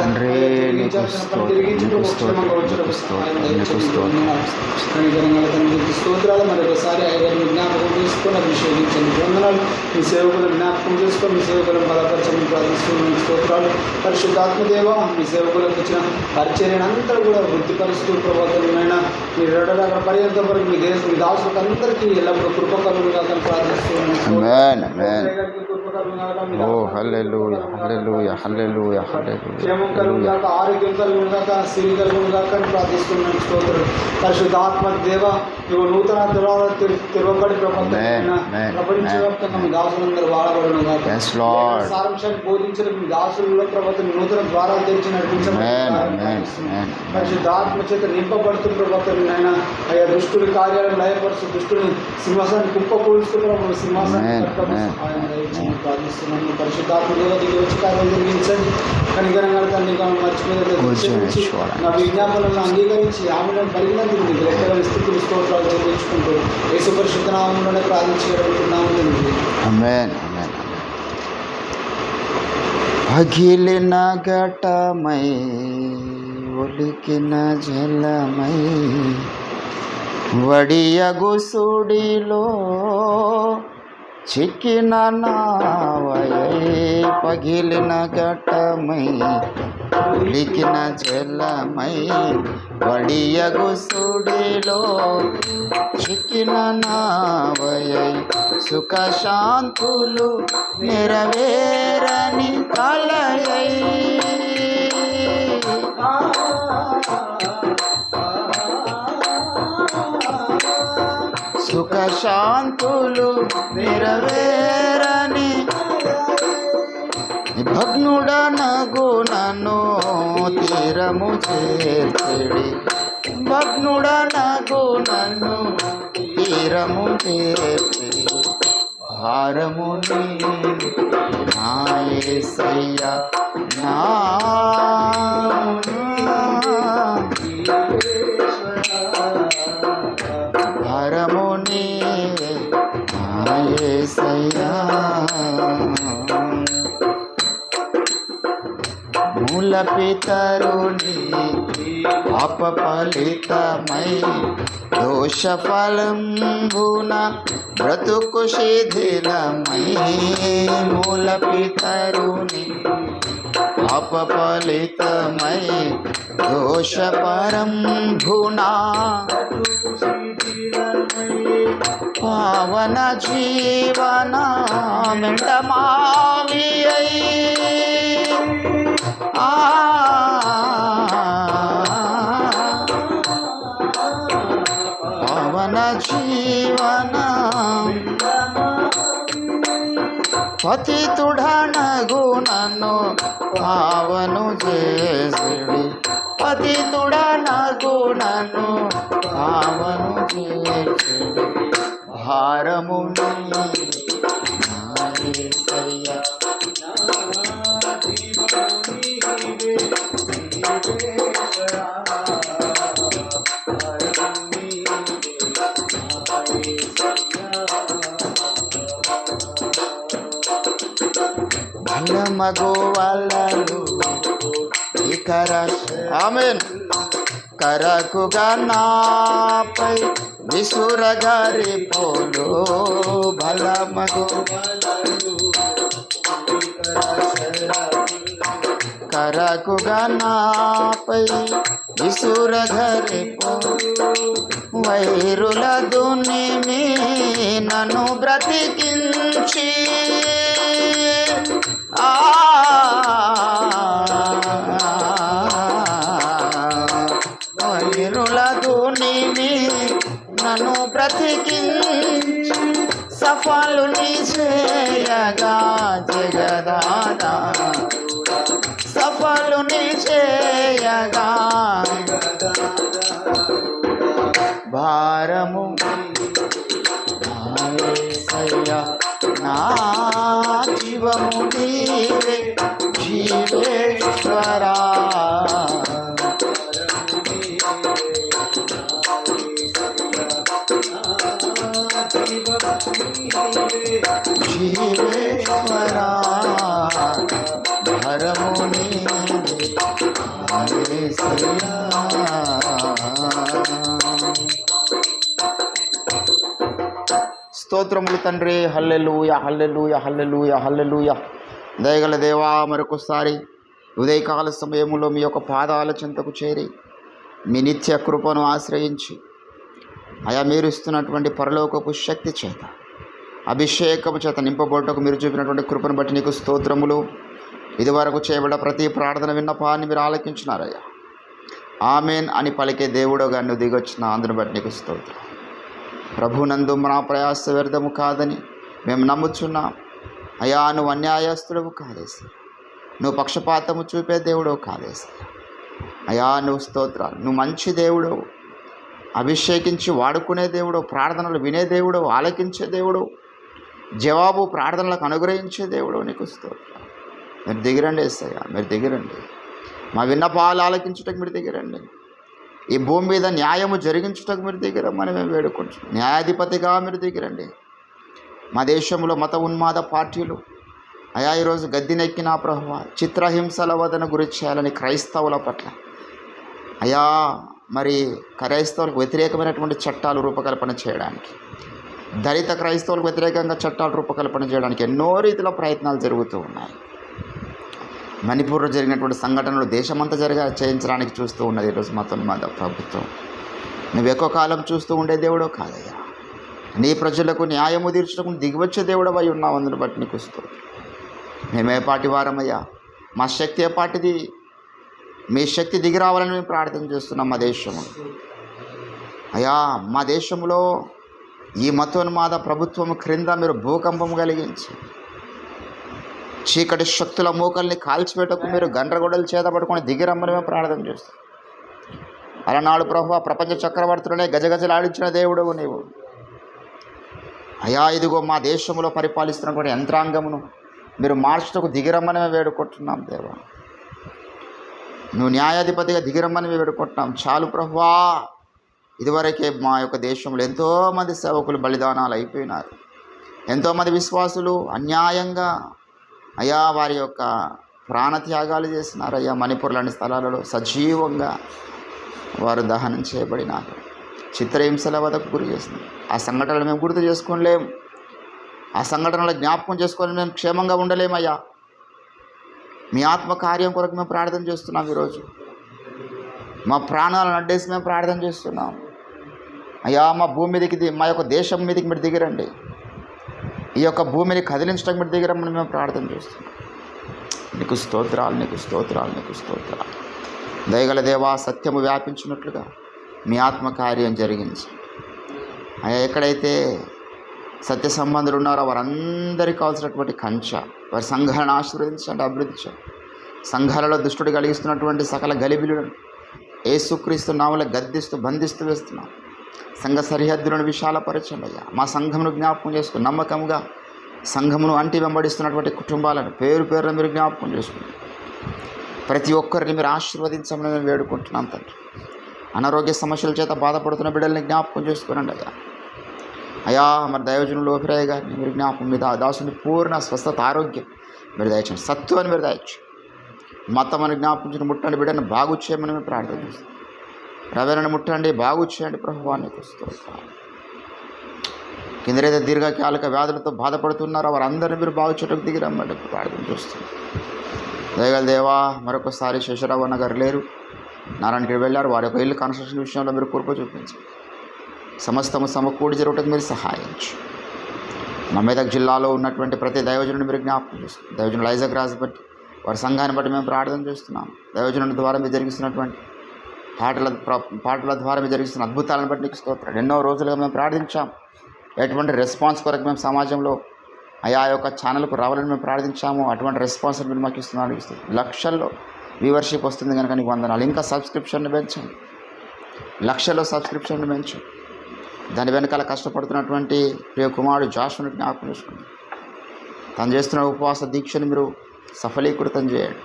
స్తోత్రాలు. మరి ఒకసారి ఐదు జ్ఞాపకం చేసుకొని అభిషేకించండి. వందనాలు. మీ సేవకులను జ్ఞాపకం చేసుకొని మీ సేవకులను బలపరచని ప్రార్థిస్తున్నాం. స్తోత్రాలు. పరిశుద్ధాత్మదేవ మీ సేవకులకు ఇచ్చిన పరిచర్యను అంతా కూడా వృద్ధిపరుస్తూ ప్రభుత్వమైనా మీరు అక్కడ పర్యంతం వరకు మీ దాసులకు అందరికీ ఎల్లప్పుడూ కృపకరులు కాదని ప్రార్థిస్తున్నాం. క్షేమం కలుగుగాక, ఆరోగ్యం కలుగుగాక, సిరి కలుగుగాక అని ప్రార్థిస్తున్నాను. స్తోత్రం. పరిశుద్ధాత్మ దేవ నువ్వు నూతన ద్వారా తెరవబడి ప్రపంచవ్యాప్తంగా మీ దాసులందరూ వాడబడను కాక. సారాంశాన్ని బోధించిన మీ దాసులలో ప్రభుత్వం నూతన ద్వారాలు తెరిచి నడిపించబడి పరిశుద్ధాత్మ చేత నింపబడుతూ ప్రభుత్వం అయినా అయ్యా దుష్టుడి కార్యాలను లయపరుస్తూ దుష్టుని సింహాసాన్ని కుప్పకూలుస్తూ ప్రభు సింహాసాన్ని ప్రార్థిస్తున్నాను. పరిశుద్ధాత్మ దేవ దిగి వచ్చి కార్యం జరిగించండి. కనికరంగా తండ్రి మర్చిపోయించి నా విజ్ఞాపనలను అంగీకరించి ఆమెను కలిగినందుకు మీకు లెక్కల స్థితులు స్తోత్రాలు చెల్లించుకుంటూ యేసు పరిశుద్ధ నామంలోనే ప్రార్థించగలుగుతున్నాము. పగిలిన ఘటమై ఒలికిన జలమై వడియగు సుడిలో చిక్కిన నావయై పగిలిన ఘటమై ఒలికిన జలమై వడియగు సుడిలో చిక్కిన నావయై సుఖ శాంతులు నెరవేరని కలయై సుఖ శాంతులు నెరవేరని భగ్నుడనగు నన్ను తీరము చేర్చెడి భగ్నుడనగు నన్ను తీరము చేర్చెడి భారము నా యేసయ్యా నా భారము నీవే నా యేసయ్యా మూల పితరుని పాప ఫలితమై దోష ఫలంబున బ్రతుకు శిథిలమై మూల పితరుని పాప ఫలితమై దోష పరంభునా పావన జీవన మెండమావి పావన జీవన పతితుడనగు నన్ను పావను చేసిడి పతితుడనగు నన్ను పావను చేసిడి భారము మగు వలలు ఆమెన్ కరకుగా నాపై విసురగారి పోలు బలమగు కరకుగా నాపై విసురగారి పోలు వైరుల దునిమి నన్ను బ్రతికించి వైరుల దునిమి నన్ను బ్రతికించి సఫలుని చేయగా జగదాదా సఫలుని చేయగా భారము యేసయ్యా నా జీవము నీవే జీవేశ్వరా జీవేశ్వరా భరము నీవే యేసయ్యా. స్తోత్రములు తండ్రి. హల్లెలూయా హల్లెలూయా హల్లెలూయా హల్లెలూయా. దయగల దేవా, మరొకసారి ఉదయకాల సమయంలో మీ యొక్క పాదాల చెంతకు చేరి మీ నిత్య కృపను ఆశ్రయించి అయా మీరు ఇస్తున్నటువంటి పరలోకపు శక్తి చేత అభిషేకము చేత నింపబోటకు మీరు చూపినటువంటి కృపను బట్టి నీకు స్తోత్రములు. ఇదివరకు చేయబడ్డ ప్రతి ప్రార్థన విన్నపాన్ని మీరు ఆలకించినారయ్యా. ఆమెన్ అని పలికే దేవుడుగా నువ్వు దిగొచ్చిన అందుని బట్టి నీకు స్తోత్రం. ప్రభునందు మన ప్రయాస వ్యర్థము కాదని మేము నమ్ముచున్నాం. అయా నువ్వు అన్యాయస్తుడవు కాదేసి, నువ్వు పక్షపాతము చూపే దేవుడవు కాదేసి. అయా నువ్వు స్తోత్రాలు, నువ్వు మంచి దేవుడవు, అభిషేకించి వాడుకునే దేవుడవు, ప్రార్థనలు వినే దేవుడవు, ఆలకించే దేవుడవు. జవాబు ప్రార్థనలకు అనుగ్రహించే దేవుడు నీకు స్తోత్రం. మీరు దిగిరండి యేసయ్యా, మీరు దిగిరండి. మా విన్నపాలు ఆలకించుటకు మీరు దిగిరండి. ఈ భూమి మీద న్యాయము జరిగించుటకు మీరు దిగిరమ్మని మేము వేడుకుంటున్నాం. న్యాయాధిపతిగా మీరు దిగిరండి. మా దేశంలో మత ఉన్మాద పార్టీలు అయా ఈరోజు గద్దెనెక్కిన ప్రభువా, చిత్రహింసల వదన గురి చేయాలని క్రైస్తవుల పట్ల అయా మరి క్రైస్తవులకు వ్యతిరేకమైనటువంటి చట్టాలు రూపకల్పన చేయడానికి, దళిత క్రైస్తవులకు వ్యతిరేకంగా చట్టాలు రూపకల్పన చేయడానికి ఎన్నో రీతిలో ప్రయత్నాలు జరుగుతూ ఉన్నాయి. మణిపూర్లో జరిగినటువంటి సంఘటనలు దేశమంతా చేయించడానికి చూస్తూ ఉన్నది ఈరోజు మతోన్మాద ప్రభుత్వం. నువ్వు ఎక్కువ కాలం చూస్తూ ఉండే దేవుడో కాదయ్యా. నీ ప్రజలకు న్యాయము తీర్చడం దిగివచ్చే దేవుడవై ఉన్నావు. అందుని బట్టి నీకు స్తోత్రం. మేమే పాటి వారమయ్యా, మా శక్తి ఏ పాటిది, మీ శక్తి దిగి రావాలని మేము ప్రార్థన చేస్తున్నాం. మా దేశము అయ్యా, మా దేశంలో ఈ మతోన్మాద ప్రభుత్వం క్రింద మీరు భూకంపం కలిగించి చీకటి శక్తుల మూకల్ని కాల్చివేటకు మీరు గండ్రగొడ్డలు చేతపట్టుకొని దిగిరమ్మని మేము ప్రార్థన చేస్తాం. అలనాడు ప్రభువా, ప్రపంచ చక్రవర్తులనే గజగజలాడించిన దేవుడవు నీవు అయ్యా. ఇదిగో మా దేశంలో పరిపాలిస్తున్నటువంటి యంత్రాంగమును మీరు మార్చుటకు దిగిరమ్మని మేము వేడుకుంటున్నాం దేవా. నువ్వు న్యాయాధిపతిగా దిగిరమ్మని మేము వేడుకుంటున్నాం. చాలు ప్రభువా, ఇదివరకే మా యొక్క దేశంలో ఎంతోమంది సేవకులు బలిదానాలు అయిపోయినారు. ఎంతోమంది విశ్వాసులు అన్యాయంగా అయ్యా వారి యొక్క ప్రాణత్యాగాలు చేసినారు. అయ్యా, మణిపూర్ లాంటి స్థలాలలో సజీవంగా వారు దహనం చేయబడినారు. చిత్రహింసల వద్దకు గురి చేసినారు. ఆ సంఘటనలు మేము గుర్తు చేసుకోలేము. ఆ సంఘటనలు జ్ఞాపకం చేసుకొని మేము క్షేమంగా ఉండలేమయ్యా. మీ ఆత్మకార్యం కొరకు మేము ప్రార్థన చేస్తున్నాం. ఈరోజు మా ప్రాణాలను అడ్డేసి మేము ప్రార్థన చేస్తున్నాం. అయ్యా, మా భూమి మీదకి మా యొక్క దేశం మీదకి మీరు దిగిరండి. ఈ యొక్క భూమిని కదిలించడానికి మీరు దిగిరమ్మని మేము ప్రార్థన చేస్తున్నాం. నీకు స్తోత్రాలు, నీకు స్తోత్రాలు, నీకు స్తోత్రాలు. దయగల దేవా, సత్యము వ్యాపించినట్లుగా మీ ఆత్మకార్యం జరిగించి అయ్యా, ఎక్కడైతే సత్య సంబంధులు ఉన్నారో వారందరికీ కావాల్సినటువంటి కంచె, వారి సంఘాలను ఆశీర్వదించండి, అభివృద్ధి చేయండి. సంఘాలలో దుష్టుడు కలిగిస్తున్నటువంటి సకల గలిబిలులను యేసుక్రీస్తు నామములో గద్దిస్తూ బంధిస్తూ వేస్తున్నాం. సంఘ సరిహద్దులను విశాలపరచండి అయ్యా. మా సంఘమును జ్ఞాపకం చేసుకుని నమ్మకంగా సంఘమును అంటి వెంబడిస్తున్నటువంటి కుటుంబాలను పేరు పేరున మీరు జ్ఞాపకం చేసుకుని ప్రతి ఒక్కరిని మీరు ఆశీర్వదించమని మేము వేడుకుంటున్నాం తండ్రి. అనారోగ్య సమస్యల చేత బాధపడుతున్న బిడ్డల్ని జ్ఞాపకం చేసుకునండి అయ్యా. అయ్యా, మరి దైవజనులు లోహిరయ్య గారిని మీరు జ్ఞాపకం, మీ దాసుని పూర్ణ స్వస్థత ఆరోగ్యం మీరు దయచండి, సత్వాన్ని మీరు దయచండి. మతం అని జ్ఞాపకించిన ముట్టండి, బిడ్డను బాగు చేయమని మేము ప్రార్థన చేస్తాం. రవేణను ముట్టండి, బాగు చేయండి ప్రభువానికి స్తోత్రం. కిందరైతే దీర్ఘకాలిక వ్యాధులతో బాధపడుతున్నారో వారందరినీ మీరు బాగు చేయడానికి దిగిరమ్మని ప్రార్థన చేస్తాం. దయగల దేవా, మరొకసారి శేషరావణ గారు లేరు, నారాయణకి వెళ్ళారు. వారి యొక్క ఇల్లు కన్స్ట్రక్షన్ విషయంలో మీరు కృప చూపించండి. సమస్తము సమకూడి జరగటకు మీరు సహాయించు. మా మెదక్ జిల్లాలో ఉన్నటువంటి ప్రతి దైవజనుడిని మీరు జ్ఞాపకం చేస్తాం. దైవజనుడు ఐజక్ రాజు బట్టి వారి సంఘాన్ని బట్టి మేము ప్రార్థన చేస్తున్నాం. దైవజనుడి ద్వారా మీరు జరిగిస్తున్నటువంటి పాటల ద్వారా మీరు జరిగిస్తున్న అద్భుతాలను బట్టి నీకు స్తోత్రం. ఎన్నో రోజులుగా మేము ప్రార్థించాం. ఎటువంటి రెస్పాన్స్ కొరకు మేము సమాజంలో ఆయా యొక్క ఛానల్కు రావాలని మేము ప్రార్థించాము. అటువంటి రెస్పాన్స్ మీరు మాకు ఇస్తున్నాను. లక్షల్లో వ్యూవర్షిప్ వస్తుంది కనుక నీకు వందనాలు. ఇంకా సబ్స్క్రిప్షన్ని పెంచండి, లక్షల్లో సబ్స్క్రిప్షన్ని పెంచండి. దాని వెనకాల కష్టపడుతున్నటువంటి ప్రియ కుమారుడు జాషుని జ్ఞాపకం చేసుకోండి. తను చేస్తున్న ఉపవాస దీక్షను మీరు సఫలీకృతం చేయండి,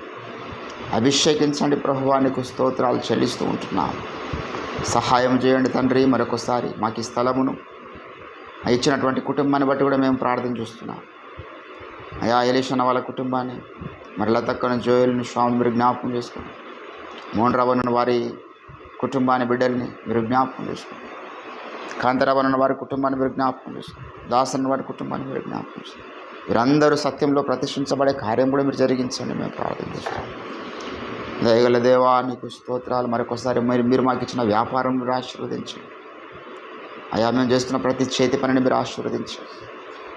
అభిషేకించండి. ప్రభువానికి స్తోత్రాలు చెల్లిస్తూ ఉంటున్నాం. సహాయం చేయండి తండ్రి. మరొకసారి మాకు ఈ స్థలమును ఇచ్చినటువంటి కుటుంబాన్ని బట్టి కూడా మేము ప్రార్థన చేస్తున్నాం. అయా, ఎలీషన్న వాళ్ళ కుటుంబాన్ని, మరి లతక్కను, జోయల్ని, స్వామి మీరు జ్ఞాపకం చేసుకోండి. మోహన్ రావణ వారి కుటుంబాన్ని, బిడ్డల్ని మీరు జ్ఞాపకం చేసుకోండి. కాంతారావణ వారి కుటుంబాన్ని మీరు జ్ఞాపకం చేసుకోండి. దాసన్న వారి కుటుంబాన్ని మీరు జ్ఞాపకం చేసుకోండి. వీరందరూ సత్యంలో ప్రతిష్ఠించబడే కార్యం కూడా మీరు జరిగించండి మేము ప్రార్థన చేస్తాం. దయగల దేవా, నీకు స్తోత్రాలు. మరొకసారి మీరు మాకు ఇచ్చిన వ్యాపారం మీరు ఆశీర్వదించండి అయా. మేము చేస్తున్న ప్రతి చేతి పనిని మీరు ఆశీర్వదించండి.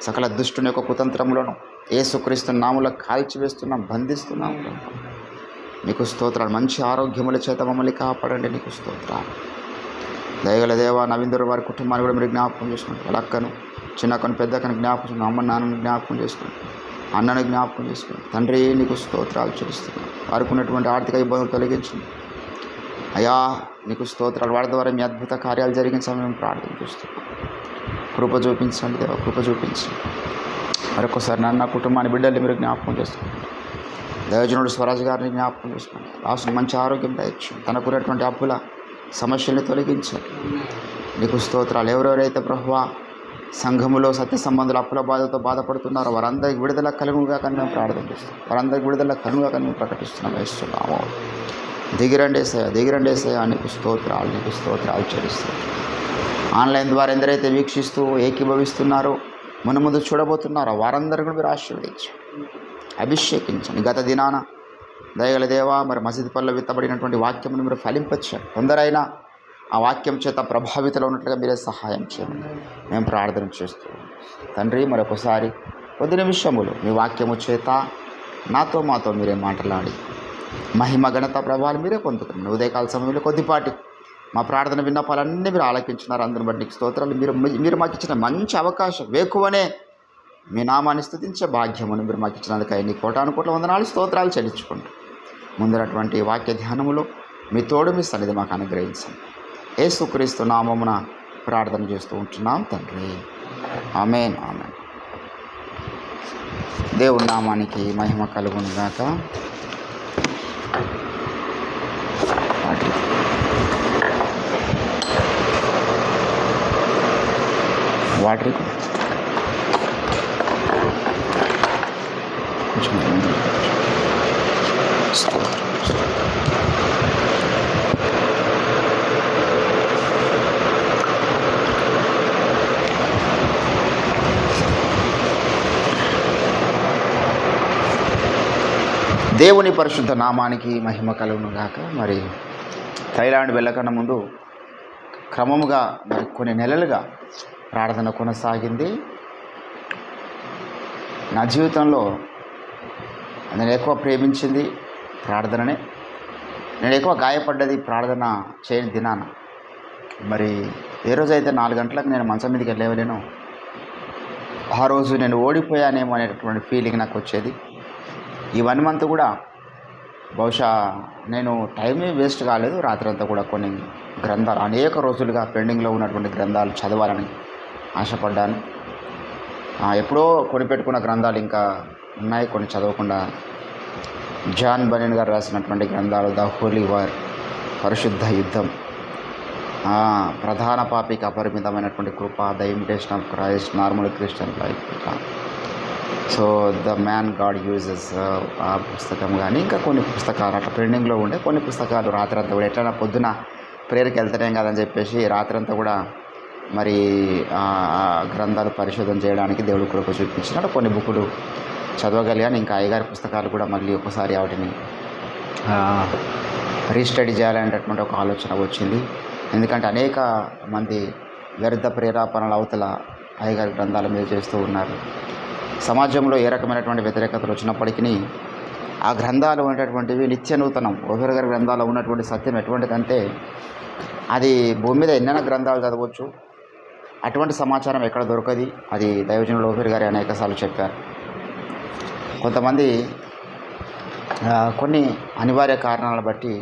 సకల దుష్టుని యొక్క కుతంత్రములను యేసుక్రీస్తు నామములో కాల్చివేస్తున్నాం, బంధిస్తున్నాం. నీకు స్తోత్రాలు. మంచి ఆరోగ్యముల చేత మమ్మల్ని కాపాడండి. నీకు స్తోత్రాలు. దయగల దేవా, నవీందరు వారి కుటుంబాన్ని కూడా మీరు జ్ఞాపకం చేసుకోండి. వాళ్ళ అక్కను, చిన్నక్కను, పెద్దక్కను జ్ఞాపకం చేసుకోండి. అమ్మ నాన్నను జ్ఞాపకం చేసుకోండి. అన్నను జ్ఞాపకం చేసుకోండి. తండ్రి, నీకు స్తోత్రాలు చెల్లిస్తున్నాను. వారికి ఉన్నటువంటి ఆర్థిక ఇబ్బందులు తొలగించండి అయ్యా. నీకు స్తోత్రాలు. వారి ద్వారా మీ అద్భుత కార్యాలు జరిగించాలని మేము ప్రార్థన చేస్తున్నాం. కృప చూపించండి దేవా, కృప చూపించండి. మరొకసారి నా కుటుంబాన్ని బిడ్డల్ని మీరు జ్ఞాపకం చేసుకోండి. దైవజనుడు స్వరాజ్ గారిని జ్ఞాపకం చేసుకోండి. లాస్ట్ మంచి ఆరోగ్యం దయచు, తనకున్నటువంటి అప్పుల సమస్యల్ని తొలగించండి. నీకు స్తోత్రాలు. ఎవరెవరైతే ప్రభువా సంఘములో సత్య సంబంధులు అప్పుల బాధతో బాధపడుతున్నారో వారందరికి విడుదల కలుగుగా కానీ మేము ప్రార్థన చేస్తున్నాం. వారందరికి విడుదల కలుగుగా కానీ మేము ప్రకటిస్తున్నాం. వేస్తున్నాము. దిగిరండేసయ్యా నీకు స్తోత్రాలు చెల్లిస్తున్నాం. ఆన్లైన్ ద్వారా ఎందరైతే వీక్షిస్తూ ఏకీభవిస్తున్నారో ముందు చూడబోతున్నారో వారందరికీ మీరు ఆశీర్వదించి అభిషేకించండి. గత దినాన దయగల దేవా మరి మసీదు పనులు విత్తబడినటువంటి వాక్యమును మీరు ఫలింపచ్చారు. కొందరైనా ఆ వాక్యం చేత ప్రభావితంలో ఉన్నట్లుగా మీరే సహాయం చేయమని మేము ప్రార్థన చేస్తూ తండ్రి, మరొకసారి కొద్ది నిమిషములు మీ వాక్యము చేత నాతో మాతో మీరే మాట్లాడి మహిమ ఘనత ప్రభావాలు మీరే పొందుతున్నాను. ఉదయకాల సమయంలో కొద్దిపాటి మా ప్రార్థన విన్నపాలన్నీ మీరు ఆలకించినారు. అందరిని బట్టి స్తోత్రాలు. మీరు మాకు ఇచ్చిన మంచి అవకాశం, వేకువనే మీ నామాన్ని స్తుతించే భాగ్యమును మీరు మాకు ఇచ్చినందుకు నీ కోటానుకోట్ల వందనాలు స్తోత్రాలు చెల్లించుకుంటూ ముందున్నటువంటి వాక్య ధ్యానములో మీ తోడు మీ సన్నిధి మాకు అనుగ్రహించండి. యేసుక్రీస్తు నామమున ప్రార్థన చేస్తూ ఉంటున్నాం తండ్రి. ఆమేన్. దేవుడి నామానికి మహిమ కలుగును గాక. వాటర్ కొంచెం దేవుని పరిశుద్ధ నామానికి మహిమ కలుగును గాక. మరి థాయిలాండ్ వెళ్ళకన్నా ముందు క్రమముగా మరి కొన్ని నెలలుగా ప్రార్థన కొనసాగింది. నా జీవితంలో నేను ఎక్కువ ప్రేమించింది ప్రార్థననే. నేను ఎక్కువ గాయపడ్డది ప్రార్థన చేయని దినాన. మరి ఏ రోజైతే 4 గంటలకు నేను మంచం మీదకి వెళ్ళలేను, ఆ రోజు నేను ఓడిపోయానేమో అనేటటువంటి ఫీలింగ్ నాకు వచ్చేది. ఈ 1 మంత్ కూడా బహుశా నేను టైమే వేస్ట్ కాలేదు. రాత్రంతా కూడా కొన్ని గ్రంథాలు అనేక రోజులుగా పెండింగ్లో ఉన్నటువంటి గ్రంథాలు చదవాలని ఆశపడ్డాను. ఎప్పుడో కొనిపెట్టుకున్న గ్రంథాలు ఇంకా ఉన్నాయి, కొన్ని చదవకుండా. జాన్ బనెన్ గారు రాసినటువంటి గ్రంథాలు ద హోలీ వార్, పరిశుద్ధ యుద్ధం, ప్రధాన పాపికి అపరిమితమైనటువంటి కృప, the imitation of Christ, normal Christian life, so the man God uses, ఆ పుస్తకం కానీ ఇంకా కొన్ని పుస్తకాలు అట్లా పెండింగ్లో ఉండే కొన్ని పుస్తకాలు రాత్రంతా కూడా ఎట్లా పొద్దున ప్రేయర్కి వెళ్తేనేం కదని చెప్పేసి రాత్రంతా కూడా మరి గ్రంథాలు పరిశోధన చేయడానికి దేవుడు కృప చూపించినాడు. కొన్ని బుక్కులు చదవగలిగాను. ఇంకా అయ్యగారి పుస్తకాలు కూడా మళ్ళీ ఒకసారి వాటిని రీస్టడీ చేయాలనేటటువంటి ఒక ఆలోచన వచ్చింది. ఎందుకంటే అనేక మంది వ్యర్థ ప్రేరేపణలు అవతల అయ్యగారి గ్రంథాల మీద చేస్తూ ఉన్నారు. సమాజంలో ఏ రకమైనటువంటి వ్యతిరేకతలు వచ్చినప్పటికీ ఆ గ్రంథాలు ఉన్నటువంటివి నిత్య నూతనం. ఓఫీర్ గారి గ్రంథాల్లో ఉన్నటువంటి సత్యం ఎటువంటిదంటే అది భూమి మీద ఎన్నైనా గ్రంథాలు చదవచ్చు, అటువంటి సమాచారం ఎక్కడ దొరకది. అది దైవజనుడు ఓఫీర్ గారు అనేకసార్లు చెప్పారు. కొంతమంది కొన్ని అనివార్య కారణాలను బట్టి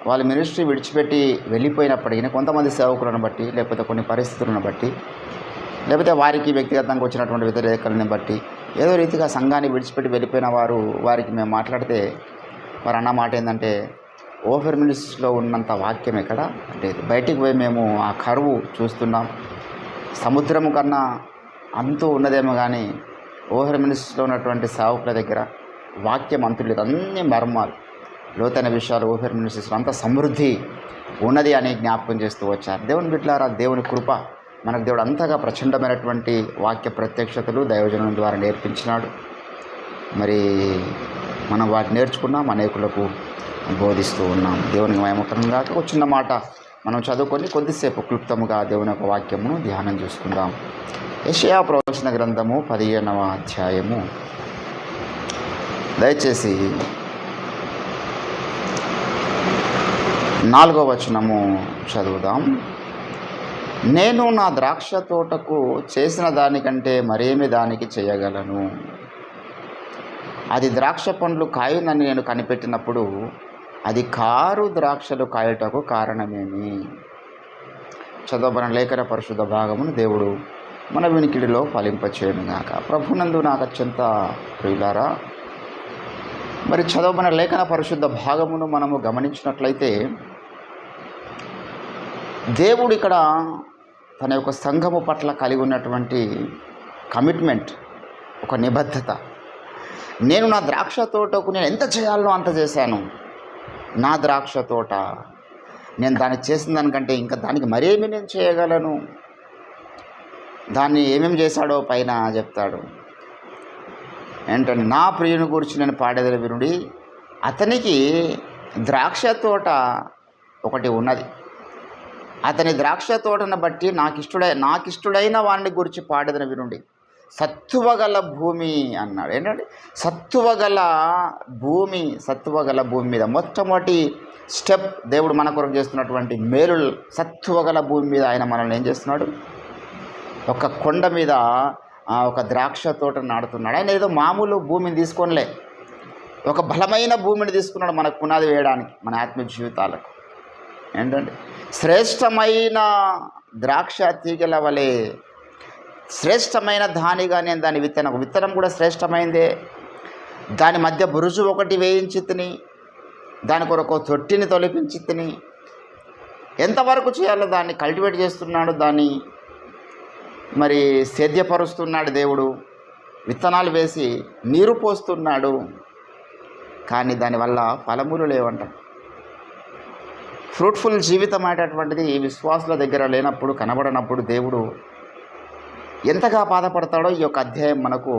వాళ్ళ మినిస్ట్రీ విడిచిపెట్టి వెళ్ళిపోయినప్పటికీ కొంతమంది సేవకులను బట్టి, లేకపోతే కొన్ని పరిస్థితులను బట్టి, లేకపోతే వారికి వ్యక్తిగతంగా వచ్చినటువంటి వ్యతిరేకలను బట్టి ఏదో రీతిగా సంఘాన్ని విడిచిపెట్టి వెళ్ళిపోయిన వారికి మేము మాట్లాడితే వారు అన్న మాట ఏంటంటే, ఓఫర్ మినిస్ట్రీలో ఉన్నంత వాక్యం ఎక్కడ లేదు. బయటికి పోయి మేము ఆ కరువు చూస్తున్నాం, సముద్రం కన్నా అంతు ఉన్నదేమో కానీ ఓఫర్ మినిస్ట్రీలో ఉన్నటువంటి సేవకుల దగ్గర వాక్యం అంతు లేదు. అన్ని మర్మాలు, లోతైన విషయాలు ఓఫర్ మినిస్ట్రీస్లో అంత సమృద్ధి ఉన్నది అని జ్ఞాపకం చేస్తూ వచ్చారు. దేవుని బిడ్డలారా, దేవుని కృప మనకు దేవుడు అంతగా ప్రచండమైనటువంటి వాక్య ప్రత్యక్షతలు దైవజనుల ద్వారా నేర్పించినాడు. మరి మనం వాటిని నేర్చుకున్నాం, అనేకులకు బోధిస్తూ ఉన్నాం. దేవునికి మహిమకరంగా ఒక చిన్న మాట మనం చదువుకొని కొద్దిసేపు క్లుప్తముగా దేవుని యొక్క వాక్యమును ధ్యానం చేసుకుందాం. యెషయా ప్రవచన గ్రంథము 15వ అధ్యాయము దయచేసి 4వ వచనము చదువుదాం. నేను నా ద్రాక్ష తోటకు చేసిన దానికంటే మరేమి దానికి చేయగలను? అది ద్రాక్ష పండ్లు కాయునని నేను కనిపెట్టినప్పుడు అది కారు ద్రాక్షలు కాయుటకు కారణమేమి? చదవబడిన లేఖన పరిశుద్ధ భాగమును దేవుడు మన వినికిడిలో ఫలింపచేయునుగాక. ప్రభునందు నాకు అత్యంత ప్రియులారా, మరి చదవబడిన లేఖన పరిశుద్ధ భాగమును మనము గమనించినట్లయితే దేవుడు ఇక్కడ తన యొక్క సంఘము పట్ల కలిగి ఉన్నటువంటి కమిట్మెంట్, ఒక నిబద్ధత. నేను నా ద్రాక్ష తోటకు నేను ఎంత చేయాలో అంత చేశాను. నా ద్రాక్ష తోట నేను దాన్ని చేసిన దానికంటే ఇంకా దానికి మరేమి నేను చేయగలను. దాన్ని ఏమేమి చేశాడో పైన చెప్తాడు. ఏంటంటే నా ప్రియుని గురించి నేను పాడేది వినుడి, అతనికి ద్రాక్ష తోట ఒకటి ఉన్నది. అతని ద్రాక్ష తోటను బట్టి నాకిష్టుడైన వాడిని గురించి పాడేదని వినుండి. సత్తువగల భూమి అన్నాడు. ఏంటంటే సత్తువగల భూమి మీద మొట్టమొదటి స్టెప్ దేవుడు మన కొరకు చేస్తున్నటువంటి మేలు. సత్తువగల భూమి మీద ఆయన మనల్ని ఏం చేస్తున్నాడు? ఒక కొండ మీద ఒక ద్రాక్ష తోటను నాడుతున్నాడు. ఆయన ఏదో మామూలు భూమిని తీసుకోనిలే, ఒక బలమైన భూమిని తీసుకున్నాడు మనకు పునాది వేయడానికి, మన ఆత్మీయ జీవితాలకు. ఏంటంటే శ్రేష్టమైన ద్రాక్ష తీగల వలె శ్రేష్టమైన ధానిగా నేను దాని విత్తనం కూడా శ్రేష్టమైందే. దాని మధ్య బురుజు ఒకటి వేయించి తిని, దాని కొరకు తొట్టిని తొలిపించి తిని, ఎంతవరకు చేయాలో దాన్ని కల్టివేట్ చేస్తున్నాడు, దాన్ని మరి సేద్యపరుస్తున్నాడు దేవుడు. విత్తనాలు వేసి నీరు పోస్తున్నాడు, కానీ దానివల్ల ఫలములు లేవంట. ఫ్రూట్ఫుల్ జీవితం అనేటటువంటిది విశ్వాసుల దగ్గర లేనప్పుడు, కనబడనప్పుడు దేవుడు ఎంతగా బాధపడతాడో ఈ యొక్క అధ్యాయం మనకు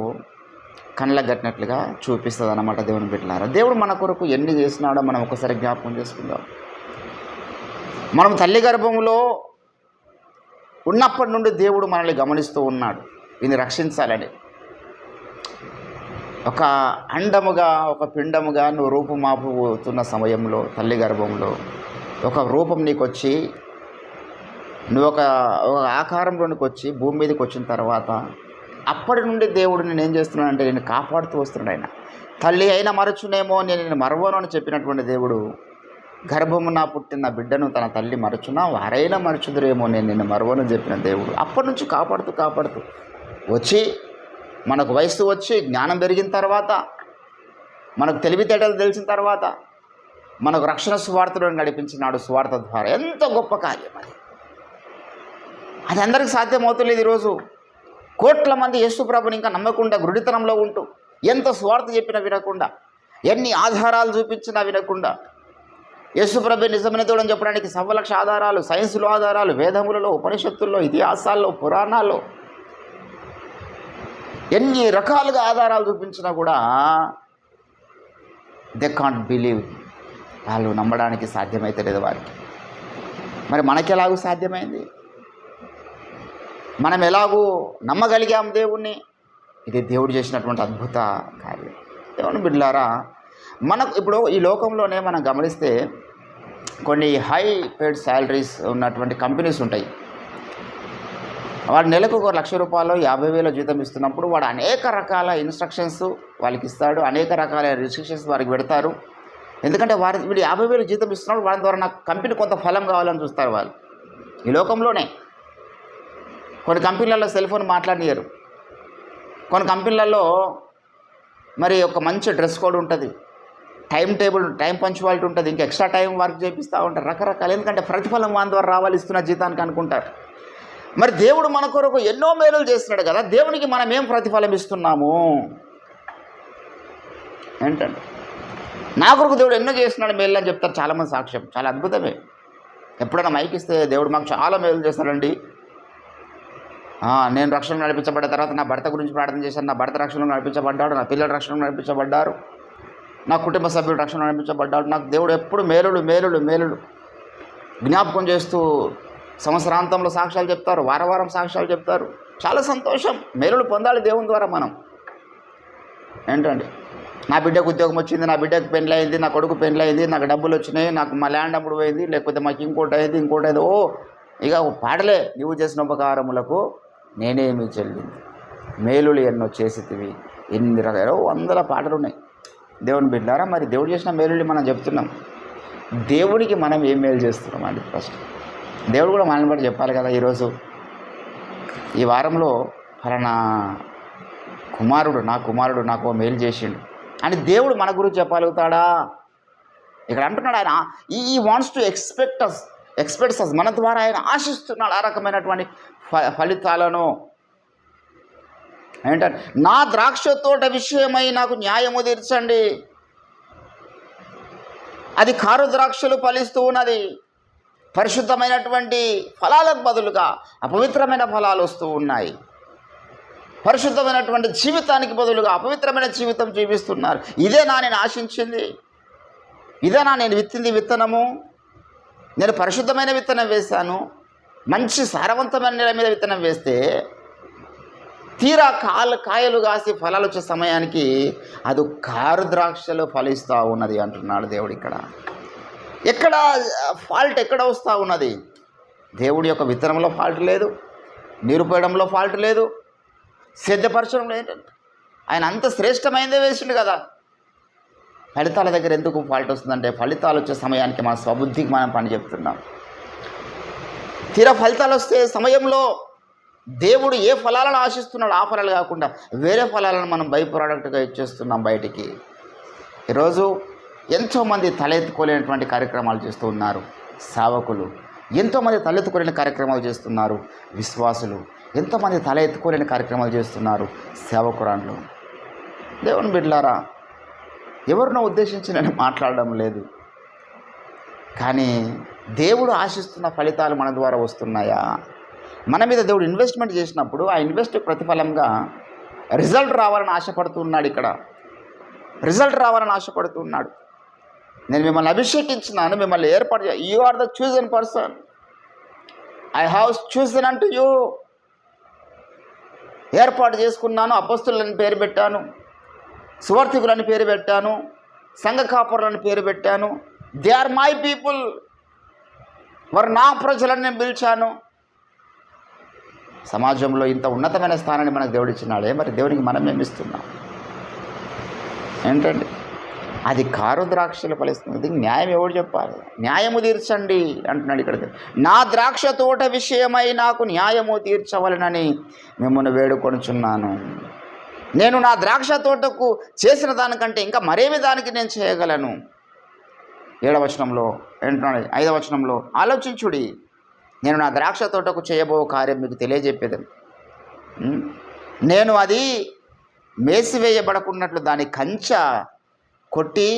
కళ్ళకు కట్టినట్లుగా చూపిస్తుంది అన్నమాట. దేవుని బిడ్డలారా, దేవుడు మన కొరకు ఎన్ని చేసినాడో మనం ఒకసారి జ్ఞాపకం చేసుకుందాం. మనం తల్లి గర్భంలో ఉన్నప్పటి నుండి దేవుడు మనల్ని గమనిస్తూ ఉన్నాడు, ఈయన రక్షించాలని. ఒక అండముగా, ఒక పిండముగా నువ్వు రూపుమాపుతున్న సమయంలో తల్లి గర్భంలో ఒక రూపం నీకు వచ్చి, నువ్వు ఒక ఆకారంలోనికి వచ్చి భూమి మీదకి వచ్చిన తర్వాత అప్పటి నుండి దేవుడు నేను ఏం చేస్తున్నానంటే నేను కాపాడుతూ వస్తున్నాడు. ఆయన తల్లి అయినా మరచునేమో నేను మరవను అని చెప్పినటువంటి దేవుడు, గర్భమున పుట్టిన బిడ్డను తన తల్లి మరచునా వారైనా మరచుదురేమో నేను నిన్ను మరవను చెప్పిన దేవుడు అప్పటి నుంచి కాపాడుతూ వచ్చి, మనకు వయసు వచ్చి జ్ఞానం పెరిగిన తర్వాత, మనకు తెలివితేటలు తెలిసిన తర్వాత మనకు రక్షణ సువార్తను నడిపించినాడు. సువార్త ద్వారా ఎంత గొప్ప కార్యం అది అందరికీ సాధ్యమవుతలేదు. ఈరోజు కోట్ల మంది యేసు ప్రభుని ఇంకా నమ్మకుండా గురుడితనంలో ఉంటూ, ఎంత సువార్త చెప్పినా వినకుండా, ఎన్ని ఆధారాలు చూపించినా వినకుండా, యేసు ప్రభు నిజమైన దేవుడు అని చెప్పడానికి 1,00,000 ఆధారాలు, సైన్సులో ఆధారాలు, వేదములలో, ఉపనిషత్తుల్లో, ఇతిహాసాల్లో, పురాణాల్లో ఎన్ని రకాలుగా ఆధారాలు చూపించినా కూడా దే కాంట్ బిలీవ్. వాళ్ళు నమ్మడానికి సాధ్యమైతే లేదు వారికి. మరి మనకెలాగూ సాధ్యమైంది? మనం ఎలాగూ నమ్మగలిగాం దేవుణ్ణి? ఇది దేవుడు చేసినటువంటి అద్భుత కార్యం. దేవుని బిడ్డలారా, మనకు ఇప్పుడు ఈ లోకంలోనే మనం గమనిస్తే కొన్ని హై పేడ్ శాలరీస్ ఉన్నటువంటి కంపెనీస్ ఉంటాయి. వాడు నెలకు ₹1,00,000 50,000 జీతం ఇస్తున్నప్పుడు వాడు అనేక రకాల ఇన్స్ట్రక్షన్స్ వాళ్ళకి ఇస్తాడు, అనేక రకాల రిస్ట్రిక్షన్స్ వారికి పెడతారు. ఎందుకంటే వీడు 50,000 జీతం ఇస్తున్నాడు, వాడి ద్వారా నాకు కంపెనీ కొంత ఫలం కావాలని చూస్తారు వాళ్ళు. ఈ లోకంలోనే కొన్ని కంపెనీలలో సెల్ ఫోన్ మాట్లాడనియరు, కొన్ని కంపెనీలలో మరి ఒక మంచి డ్రెస్ కోడ్ ఉంటుంది, టైం పంచువాలిటీ ఉంటుంది, ఇంకా ఎక్స్ట్రా టైం వర్క్ చేపిస్తూ ఉంటారు, రకరకాలు. ఎందుకంటే ప్రతిఫలం వాని ద్వారా రావాలి ఇస్తున్న జీతానికి అనుకుంటారు. మరి దేవుడు మన కొరకు ఎన్నో మేలులు చేస్తున్నాడు కదా, దేవునికి మనం ఏం ప్రతిఫలం ఇస్తున్నాము? ఏంటంటే నా కొరకు దేవుడు ఎన్నో చేస్తున్నాడు మేలు అని చెప్తారు చాలామంది సాక్ష్యం. చాలా అద్భుతమే. ఎప్పుడైనా మైక్ ఇస్తే దేవుడు మాకు చాలా మేలు చేస్తాడండి, నేను రక్షణ నడిపించబడ్డ తర్వాత నా భర్త గురించి ప్రార్థన చేశాను, నా భర్త రక్షణలో నడిపించబడ్డాడు, నా పిల్లల రక్షణలో నడిపించబడ్డారు, నా కుటుంబ సభ్యులు రక్షణ నడిపించబడ్డాడు, నాకు దేవుడు ఎప్పుడు మేలులు జ్ఞాపకం చేస్తూ సంవత్సరాంతంలో సాక్ష్యాలు చెప్తారు, వారం సాక్ష్యాలు చెప్తారు. చాలా సంతోషం. మేలులు పొందాలి దేవుని ద్వారా మనం. ఏంటండి, నా బిడ్డకు ఉద్యోగం వచ్చింది, నా బిడ్డకు పెళ్ళి అయింది, నా కొడుకు పెళ్ళి అయింది, నాకు డబ్బులు వచ్చినాయి, నాకు మా ల్యాండ్ అమ్ముడు పోయింది, లేకపోతే మాకు ఇంకోటి అయింది. ఓ ఇక పాడలే, నీవు చేసిన ఉపకారములకు నేనేమి చెల్లింది, మేలులు ఎన్నో చేసితివి, ఎన్ని రకాల 100 పాటలు ఉన్నాయి. దేవుని బిడ్డారా, మరి దేవుడు చేసిన మేలుని మనం చెప్తున్నాం. దేవుడికి మనం ఏం మేలు చేస్తున్నాం అండి? ఫస్ట్ దేవుడు కూడా మనల్ని బట్టి చెప్పాలి కదా. ఈరోజు ఈ వారంలో ఫలానా నా కుమారుడు నాకు మేలు చేసిండు అని దేవుడు మన గురించి చెప్పగలుగుతాడా? ఇక్కడ అంటున్నాడు ఆయన ఈ వాంట్స్ టు ఎక్స్పెక్ట్స్ అస్, మన ద్వారా ఆయన ఆశిస్తున్నాడు ఆ రకమైనటువంటి ఫలితాలను. ఏంటంటే నా ద్రాక్ష తోట విషయమై నాకు న్యాయము తీర్చండి. అది కారు ద్రాక్షలు ఫలిస్తూ ఉన్నది. పరిశుద్ధమైనటువంటి ఫలాలకు బదులుగా అపవిత్రమైన ఫలాలు వస్తూ ఉన్నాయి. పరిశుద్ధమైనటువంటి జీవితానికి బదులుగా అపవిత్రమైన జీవితం జీవిస్తున్నారు. ఇదేనా నేను ఆశించింది? ఇదేనా నేను విత్తింది విత్తనము? నేను పరిశుద్ధమైన విత్తనం వేశాను, మంచి సారవంతమైన నేల మీద విత్తనం వేస్తే తీరా కాయలు కాసి ఫలాలు వచ్చే సమయానికి అది కారు ద్రాక్షలు ఫలిస్తూ ఉన్నది అంటున్నాడు దేవుడు. ఎక్కడ ఫాల్ట్ ఎక్కడ వస్తూ ఉన్నది? దేవుడి యొక్క విత్తనంలో ఫాల్ట్ లేదు, నీరు పోయడంలో ఫాల్ట్ లేదు, సిద్ధపరచడంలో ఏంటంటే ఆయన అంత శ్రేష్టమైనదే వేసిండు కదా. ఫలితాల దగ్గర ఎందుకు ఫాల్ట్ వస్తుందంటే ఫలితాలు వచ్చే సమయానికి మన స్వబుద్ధికి మనం పని చెప్తున్నాం. తీరా ఫలితాలు వస్తే సమయంలో దేవుడు ఏ ఫలాలను ఆశిస్తున్నాడు ఆ ఫలాలు కాకుండా వేరే ఫలాలను మనం బై ప్రోడక్ట్గా ఇచ్చేస్తున్నాం బయటికి. ఈరోజు ఎంతోమంది తలెత్తుకోలేనటువంటి కార్యక్రమాలు చేస్తూ ఉన్నారు సేవకులు, ఎంతోమంది తలెత్తుకోలేని కార్యక్రమాలు చేస్తున్నారు విశ్వాసులు, ఎంతోమంది తల ఎత్తుకోలేని కార్యక్రమాలు చేస్తున్నారు సేవకురాండ్లు. దేవుని బిడ్డలారా, ఎవరినో ఉద్దేశించి నేను మాట్లాడడం లేదు, కానీ దేవుడు ఆశిస్తున్న ఫలితాలు మన ద్వారా వస్తున్నాయా? మన మీద దేవుడు ఇన్వెస్ట్మెంట్ చేసినప్పుడు ఆ ఇన్వెస్ట్ ప్రతిఫలంగా రిజల్ట్ రావాలని ఆశపడుతున్నాడు. రిజల్ట్ రావాలని ఆశపడుతున్నాడు. నేను మిమ్మల్ని అభిషేకించినాను, మిమ్మల్ని ఏర్పాటు చేయ. You are the chosen person. I have chosen అంటూ యూ. ఏర్పాటు చేసుకున్నాను. అపొస్తలులని పేరు పెట్టాను, సువార్థికులని పేరు పెట్టాను, సంఘ కాపురులని పేరు పెట్టాను. They are my people. వారు నా ప్రజలను నేను పిలిచాను. సమాజంలో ఇంత ఉన్నతమైన స్థానాన్ని మనకు దేవుడు ఇచ్చినాడే, మరి దేవునికి మనం ఏమిస్తున్నాం? ఏంటండి అది కారు ద్రాక్షలు ఫలిస్తుంది. న్యాయం ఎవరు చెప్పాలి? న్యాయము తీర్చండి అంటున్నాడు నా ద్రాక్ష తోట విషయమై నాకు న్యాయము తీర్చవలనని మిమ్మల్ని వేడుకొనుచున్నాను. నేను నా ద్రాక్ష తోటకు చేసిన దానికంటే ఇంకా మరేమి దానికి నేను చేయగలను? 7వ వచనంలో ఏంటున్నాడు? 5వ వచనంలో ఆలోచించుడి, నేను నా ద్రాక్ష తోటకు చేయబో కార్యం మీకు తెలియజెప్పేదని. నేను అది మేసివేయబడకున్నట్లు దాని కంచె కొట్టి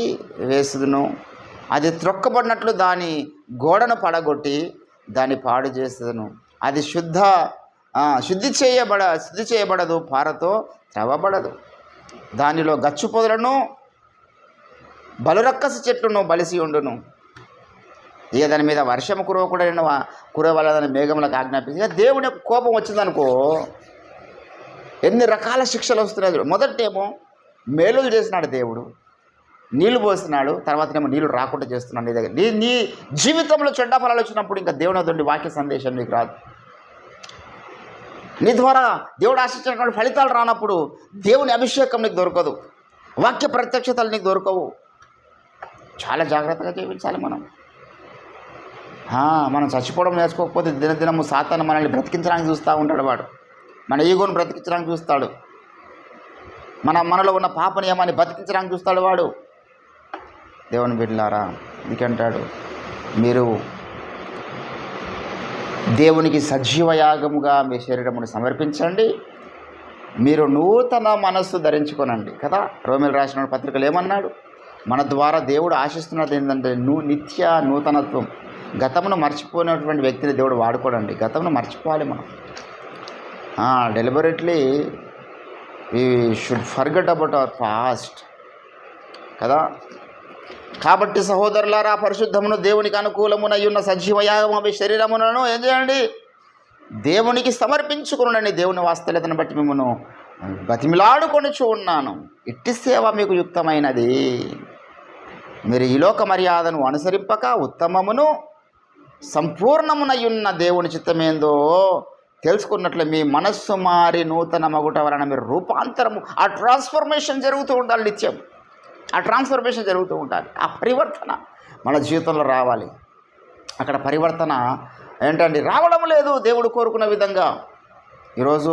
వేసుదును, అది త్రొక్కబడినట్లు దాని గోడను పడగొట్టి దాన్ని పాడు చేసేదను. అది శుద్ధి చేయబడదు, పారతో త్రవ్వబడదు. దానిలో గచ్చు పొదలను బలురక్కసి చెట్లను బలిసి ఉండును. ఇక దాని మీద వర్షం కురవలదని మేఘములకు ఆజ్ఞాపించి. దేవుని యొక్క కోపం వచ్చిందనుకో ఎన్ని రకాల శిక్షలు వస్తున్నాయి. మొదటేమో మేలులు చేసినాడు దేవుడు, నీళ్లు పోస్తున్నాడు, తర్వాతనేమో నీళ్లు రాకుండా చేస్తున్నాడు. నీ దగ్గర నీ జీవితంలో చెడ్డ ఫలాలు వచ్చినప్పుడు ఇంకా దేవుని వద్ద వాక్య సందేశం నీకు రాదు. నీ ద్వారా దేవుడు ఆశించినటువంటి ఫలితాలు రానప్పుడు దేవుని అభిషేకం నీకు దొరకదు, వాక్య ప్రత్యక్షతలు నీకు దొరకవు. చాలా జాగ్రత్తగా జీవించాలి మనం. మనం చచ్చిపోవడం నేర్చుకోకపోతే దినదినము సాతాను మనల్ని బ్రతికించడానికి చూస్తూ ఉంటాడు. వాడు మన ఈగోను బ్రతికించడానికి చూస్తాడు, మనలో ఉన్న పాప నియమాన్ని బ్రతికించడానికి చూస్తాడు వాడు. దేవుని బిడ్డలారా, ఎందుకంటాడు మీరు దేవునికి సజీవ యాగముగా మీ శరీరమును సమర్పించండి, మీరు నూతన మనస్సు ధరించుకోనండి కదా. రోమిలు రాసిన పత్రికలు ఏమన్నాడు? మన ద్వారా దేవుడు ఆశిస్తున్నది ఏంటంటే నిత్య నూతనత్వం. గతమును మర్చిపోయినటువంటి వ్యక్తిని దేవుడు వాడుకోడండి. గతమును మర్చిపోవాలి మనం. Deliberately we should forget about our past కదా. కాబట్టి సహోదరులారా, పరిశుద్ధమును దేవునికి అనుకూలమునై ఉన్న సజీవ యాగము మీ శరీరములను ఏం చేయండి? దేవునికి సమర్పించుకునండి. దేవుని వాస్తవ్యతను బట్టి మిమ్మల్ని బతిమిలాడుకొనుచు ఉన్నాను. ఇట్టి సేవ మీకు యుక్తమైనది. మీరు ఈ లోక మర్యాదను అనుసరింపక ఉత్తమమును సంపూర్ణమునయున్న దేవుని చిత్తమేందో తెలుసుకున్నట్లు మీ మనస్సు మారి నూతన మగుట వలన మీరు రూపాంతరము, ఆ ట్రాన్స్ఫర్మేషన్ జరుగుతూ ఉండాలి. నిత్యం ఆ ట్రాన్స్ఫర్మేషన్ జరుగుతూ ఉండాలి. ఆ పరివర్తన మన జీవితంలో రావాలి. అక్కడ పరివర్తన ఏంటండి? రావడం లేదు దేవుడు కోరుకున్న విధంగా. ఈరోజు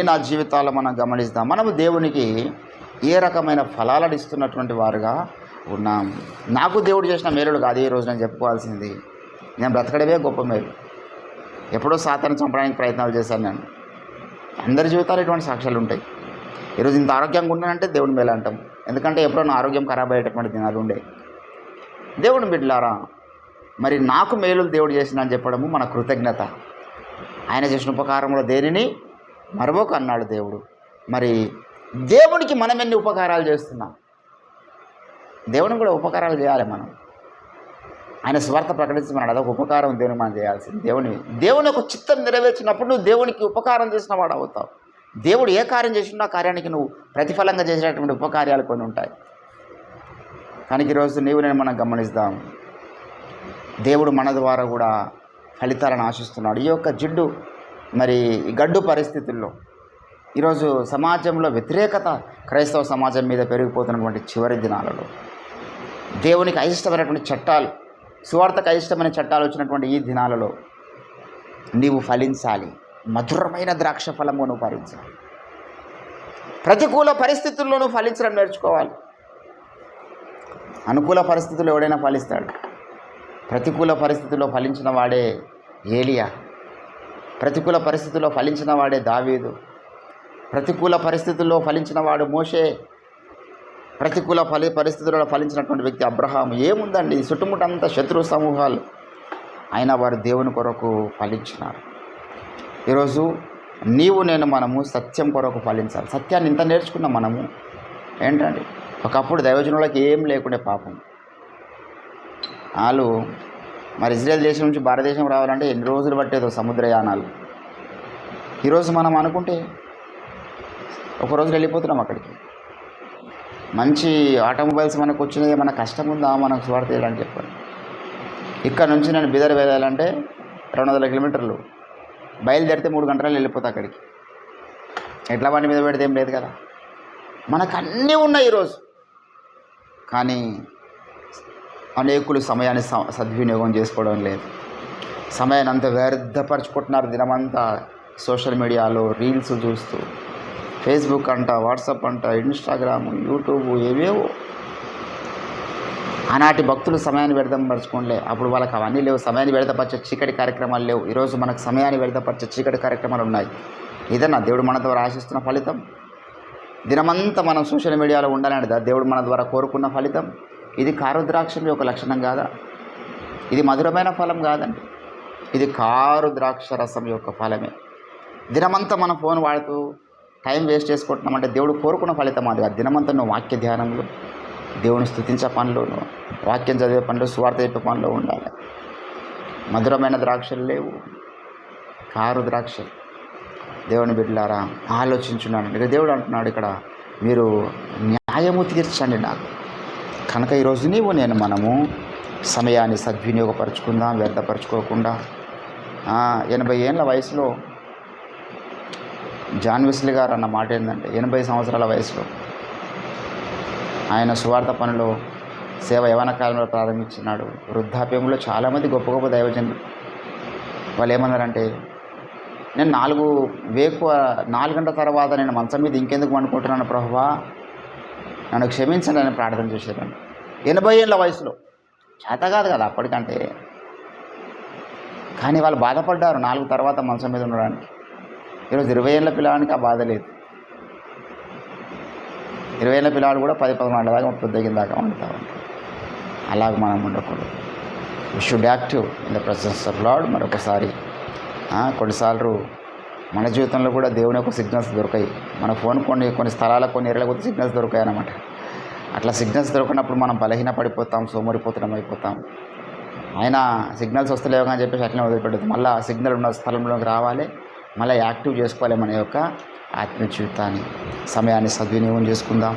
నా జీవితాల్లో మనం గమనిస్తాం. మనము దేవునికి ఏ రకమైన ఫలాలను ఇస్తున్నటువంటి వారుగా ఉన్నాం. నాకు దేవుడు చేసిన మేలుడు కాదు ఈరోజు నేను చెప్పుకోవాల్సింది. నేను బ్రతకడమే గొప్ప మేలు. ఎప్పుడో సాతాను చంపడానికి ప్రయత్నాలు చేశాను నేను. అందరి జీవితాలు ఇటువంటి సాక్ష్యాలు ఉంటాయి. ఈరోజు ఇంత ఆరోగ్యంగా ఉన్నానంటే దేవుని మేలు అంటాం. ఎందుకంటే ఎప్పుడో నా ఆరోగ్యం ఖరాబ్ అయ్యేటటువంటి దినాలు ఉండే. దేవుని బిడ్డలారా, మరి నాకు మేలులు దేవుడు చేసినని చెప్పడము మన కృతజ్ఞత. ఆయన చేసిన ఉపకారంలో దేనిని మరవకు అన్నాడు దేవుడు. మరి దేవునికి మనం ఎన్ని ఉపకారాలు చేస్తున్నాం? దేవునికి కూడా ఉపకారాలు చేయాలి మనం. ఆయన స్వార్థ ప్రకటించమన్నాడు, అదొక ఉపకారం దేవునికి మనం చేయాల్సింది. దేవుని యొక్క చిత్తం నెరవేర్చినప్పుడు నువ్వు దేవునికి ఉపకారం చేసిన వాడు అవుతావు. దేవుడు ఏ కార్యం చేసినా ఆ కార్యానికి నువ్వు ప్రతిఫలంగా చేసేటటువంటి ఉపకార్యాలు కొన్ని ఉంటాయి. కానీ ఈరోజు నేను మనం గమనిస్తాం, దేవుడు మన ద్వారా కూడా ఫలితాలను ఆశిస్తున్నాడు. ఈ యొక్క గడ్డు పరిస్థితుల్లో ఈరోజు సమాజంలో వ్యతిరేకత క్రైస్తవ సమాజం మీద పెరిగిపోతున్నటువంటి చివరి దినాలలో దేవునికి అయిష్టమైనటువంటి చట్టాలు, సువార్తకు అయిష్టమైన చట్టాలు వచ్చినటువంటి ఈ దినాలలో నీవు ఫలించాలి. మధురమైన ద్రాక్ష ఫలము నువ్వు ఫలించాలి. ప్రతికూల పరిస్థితుల్లో నువ్వు ఫలించడం నేర్చుకోవాలి. అనుకూల పరిస్థితుల్లో ఎవడైనా ఫలిస్తాడు. ప్రతికూల పరిస్థితుల్లో ఫలించిన వాడే ఏలియా. ప్రతికూల పరిస్థితుల్లో ఫలించిన వాడే దావీదు. ప్రతికూల పరిస్థితుల్లో ఫలించిన వాడు మోషే. ప్రతికూల పరిస్థితుల్లో ఫలించినటువంటి వ్యక్తి అబ్రహాము. ఏముందండి, చుట్టుముట్టంతా శత్రు సమూహాలు, అయినా వారు దేవుని కొరకు ఫలించినారు. ఈరోజు మనము సత్యం కొరకు ఫలించాలి. సత్యాన్ని ఇంత నేర్చుకున్నాం మనము. ఏంటండి, ఒకప్పుడు దైవజనులకు ఏం లేకుండే పాపం. వాళ్ళు మరి ఇజ్రాయెల్ దేశం నుంచి భారతదేశం రావాలంటే ఎన్ని రోజులు పట్టేదో సముద్రయానాలు. ఈరోజు మనం అనుకుంటే ఒక రోజులో వెళ్ళిపోతున్నాం అక్కడికి. మంచి ఆటోమొబైల్స్ మనకు వచ్చినాయి, మన కష్టం ఉందా మనకు సువార్త చేయడానికి చెప్పండి. ఇక్కడ నుంచి నేను బీదర్ వెళ్ళాలంటే 200 కిలోమీటర్లు, బయలుదేరితే 3 గంటలు వెళ్ళిపోతా అక్కడికి. ఎట్లా బండి మీద పెడితే ఏం లేదు కదా. మనకు అన్నీ ఉన్నాయి ఈరోజు. కానీ అనేకులు సమయాన్ని సద్వినియోగం చేసుకోవడం లేదు. సమయాన్ని అంతా వ్యర్థపరచుకుంటున్నారు. దినమంతా సోషల్ మీడియాలో రీల్స్ చూస్తూ, ఫేస్బుక్ అంట, వాట్సాప్ అంట, ఇన్స్టాగ్రామ్, యూట్యూబ్, ఏవేవో. ఆనాటి భక్తులు సమయాన్ని వ్యర్థపరచుకోలే. అప్పుడు వాళ్ళకి అవన్నీ లేవు. సమయాన్ని వ్యర్థపరిచే చీకటి కార్యక్రమాలు లేవు. ఈరోజు మనకు సమయాన్ని వ్యర్థపరిచే చీకటి కార్యక్రమాలు ఉన్నాయి. ఇదన్నా దేవుడు మన ద్వారా ఆశిస్తున్న ఫలితం? దినమంతా మనం సోషల్ మీడియాలో ఉండాలని దేవుడు మన ద్వారా కోరుకున్న ఫలితం? ఇది కారుద్రాక్షం యొక్క లక్షణం కాదా? ఇది మధురమైన ఫలం కాదండి, ఇది కారుద్రాక్ష రసం యొక్క ఫలమే. దినమంతా మనం ఫోన్ వాడుతూ టైం వేస్ట్ చేసుకుంటున్నామంటే దేవుడు కోరుకున్న ఫలితం అది కాదు. దినమంతా నువ్వు వాక్య ధ్యానంలో, దేవుని స్తుతించే పనిలో, వాక్యం చదివే పనిలో, సువార్త చెప్పే పనిలో ఉండాలి. మధురమైన ద్రాక్షలు లేవు, కారు ద్రాక్షలు. దేవుని బిడ్డలారా, ఆలోచించున్నాను. ఇక దేవుడు అంటున్నాడు ఇక్కడ, మీరు న్యాయము తీర్చండి నాకు. కనుక ఈరోజు మనము సమయాన్ని సద్వినియోగపరుచుకుందాం, వ్యర్థపరచుకోకుండా. 80 ఏళ్ళ వయసులో జాన్ వెస్లీ గారు అన్న మాట ఏంటంటే, 80 సంవత్సరాల వయసులో ఆయన సువార్త పనిలో సేవ యవన కాలంలో ప్రారంభించినాడు. వృద్ధాప్యంలో చాలామంది గొప్ప గొప్ప దైవజనులు వాళ్ళు ఏమన్నారంటే, నేను 4 గంటల తర్వాత నేను మంచం మీద ఇంకెందుకు అనుకుంటున్నాను ప్రభువా, నన్ను క్షమించండి అని ప్రార్థన చేసేదాన్ని. 80 ఏళ్ళ వయసులో. చేత కాదు కదా అప్పటికంటే. కానీ వాళ్ళు బాధపడ్డారు 4 తర్వాత మంచం మీద ఉండడానికి. ఈరోజు 20 ఏళ్ళ పిల్లవానికి ఆ బాధ లేదు. 20 ఏళ్ళ పిల్లవాడు కూడా 10-11 దాకా పొద్దుగిన దాకా వండుతూ ఉంటారు. అలాగే మనం ఉండకూడదు. We should active in the presence of Lord. మరొకసారి కొన్నిసార్లు మన జీవితంలో కూడా దేవుని యొక్క సిగ్నల్స్ దొరకాయి. మన ఫోన్ కొన్ని స్థలాలకు కొన్ని ఏరియాలకు కొద్ది సిగ్నల్స్ దొరికాయి అన్నమాట. అట్లా సిగ్నల్స్ దొరికినప్పుడు మనం బలహీన పడిపోతాం, సోమరిపోతనం అయిపోతాం. అయినా సిగ్నల్స్ వస్తలేవు అని చెప్పేసి అట్లనే వదిలిపెట్టదు. మళ్ళీ సిగ్నల్ ఉన్న స్థలంలోకి రావాలి, మళ్ళీ యాక్టివ్ చేసుకోవాలి మన యొక్క ఆత్మీయ జీవితాన్ని. సమయాన్ని సద్వినియోగం చేసుకుందాం.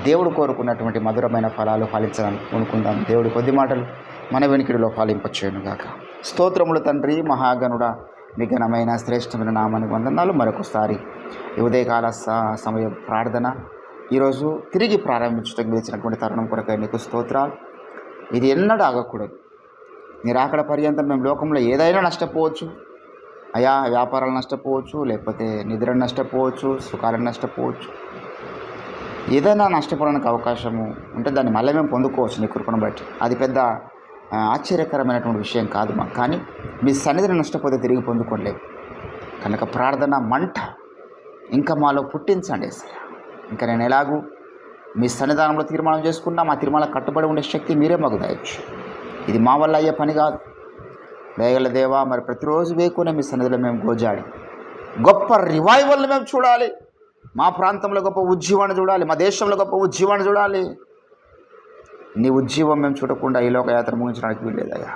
దేవుడు కోరుకున్నటువంటి మధురమైన ఫలాలు ఫలించాలని కోరుకుందాం. దేవుడి కొద్ది మాటలు మన వెనుకిడిలో ఫలింపచేయును గాక. స్తోత్రములు తండ్రి, మహాగణుడ, మీ ఘనమైన శ్రేష్టమైన నామానికి వందనాలు. మరొకసారి ఈ ఉదయకాల సమయ ప్రార్థన ఈరోజు తిరిగి ప్రారంభించడానికి వేసినటువంటి తరుణం కొరకై నీకు స్తోత్రాలు. ఇది ఎన్నడూ ఆగకూడదు. నీ రాకడ పర్యంతం మేము లోకంలో ఏదైనా నష్టపోవచ్చు, అయా వ్యాపారాలు నష్టపోవచ్చు, లేకపోతే నిద్ర నష్టపోవచ్చు, సుఖాలను నష్టపోవచ్చు. ఏదైనా నష్టపోవడానికి అవకాశము ఉంటే దాన్ని మళ్ళీ మేము పొందుకోవచ్చు నీ కృపను బట్టి. అది పెద్ద ఆశ్చర్యకరమైనటువంటి విషయం కాదు మాకు. కానీ మీ సన్నిధిని నష్టపోతే తిరిగి పొందుకోలేము కనుక ప్రార్థన మంట ఇంకా మాలో పుట్టించండి ఏసయ్యా. ఇంకా నేను ఎలాగూ మీ సన్నిధానంలో తీర్మానం చేసుకున్నా మా తీర్మానం కట్టుబడి ఉండే శక్తి మీరే మాకు దయచ్చు. ఇది మా వల్ల అయ్యే పని కాదు. దయగల దేవా, మరి ప్రతిరోజు వేకునే మీ సన్నిధిలో మేము గోజాడి గొప్ప రివైవల్ని మేము చూడాలి. మా ప్రాంతంలో గొప్ప ఉజ్జీవాన్ని చూడాలి, మా దేశంలో గొప్ప ఉజ్జీవాన్ని చూడాలి. నీ ఉజ్జీవం మేము చూడకుండా ఈ లోకయాత్ర ముగించడానికి వీల్లేదయ్యా.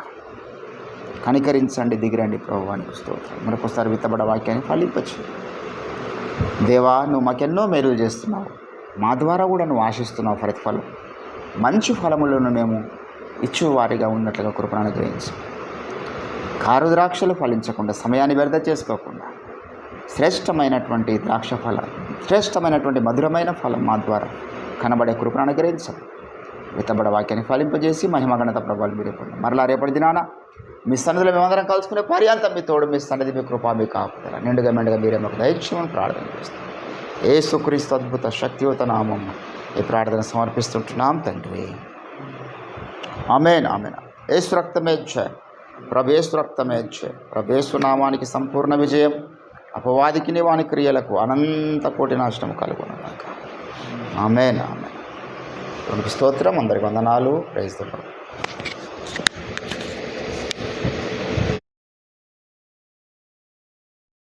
కనికరించండి, దిగిరండి ప్రభువానికి స్తోత్రం. మరొకసారి విత్తబడ వాక్యాన్ని ఫలింపచ్చు. దేవా, నువ్వు మాకెన్నో మేలు చేస్తున్నావు, మా ద్వారా కూడా నువ్వు ఆశిస్తున్నావు ప్రతిఫలం. మంచి ఫలములను మేము ఇచ్చేవారిగా ఉన్నట్లుగా కృపను అనుగ్రహించు. కారు ద్రాక్షలు ఫలించకుండా, సమయాన్ని వ్యర్థ చేసుకోకుండా శ్రేష్టమైనటువంటి ద్రాక్ష ఫలం, శ్రేష్టమైనటువంటి మధురమైన ఫలం మా ద్వారా కనబడే కృపను అనుగ్రహించండి. విత్తబడ వాక్యాన్ని ఫలింపజేసి మహిమగణత ప్రభావాలు మీరే పొందండి. మరలా రేపటి దినాన మీ సన్నిధిలో మేమందరం కలుసుకునే పర్యాంతం మీ తోడు, మీ సన్నిధి, మీ కృప, మీ కాపుదల నిండుగా మెండుగా మీరే మాకు దయచేయమని ప్రార్థన చేస్తాం. యేసుక్రీస్తు అద్భుత శక్తియుత నామం ఈ ప్రార్థన సమర్పిస్తుంటున్నాం తండ్రి. ఆమేన్, ఆమేన్. యేసు రక్తమే జయం, ప్రభు యేసు రక్తమే జయం. ప్రభు యేసు నామానికి సంపూర్ణ విజయం, అపవాదికి వాని క్రియలకు అనంత కోటి నాశనం కలుగునుగాక. ఆమేన్, ఆమేన్. స్తోత్రం. అందరికి వందనాలు. Praise the lord.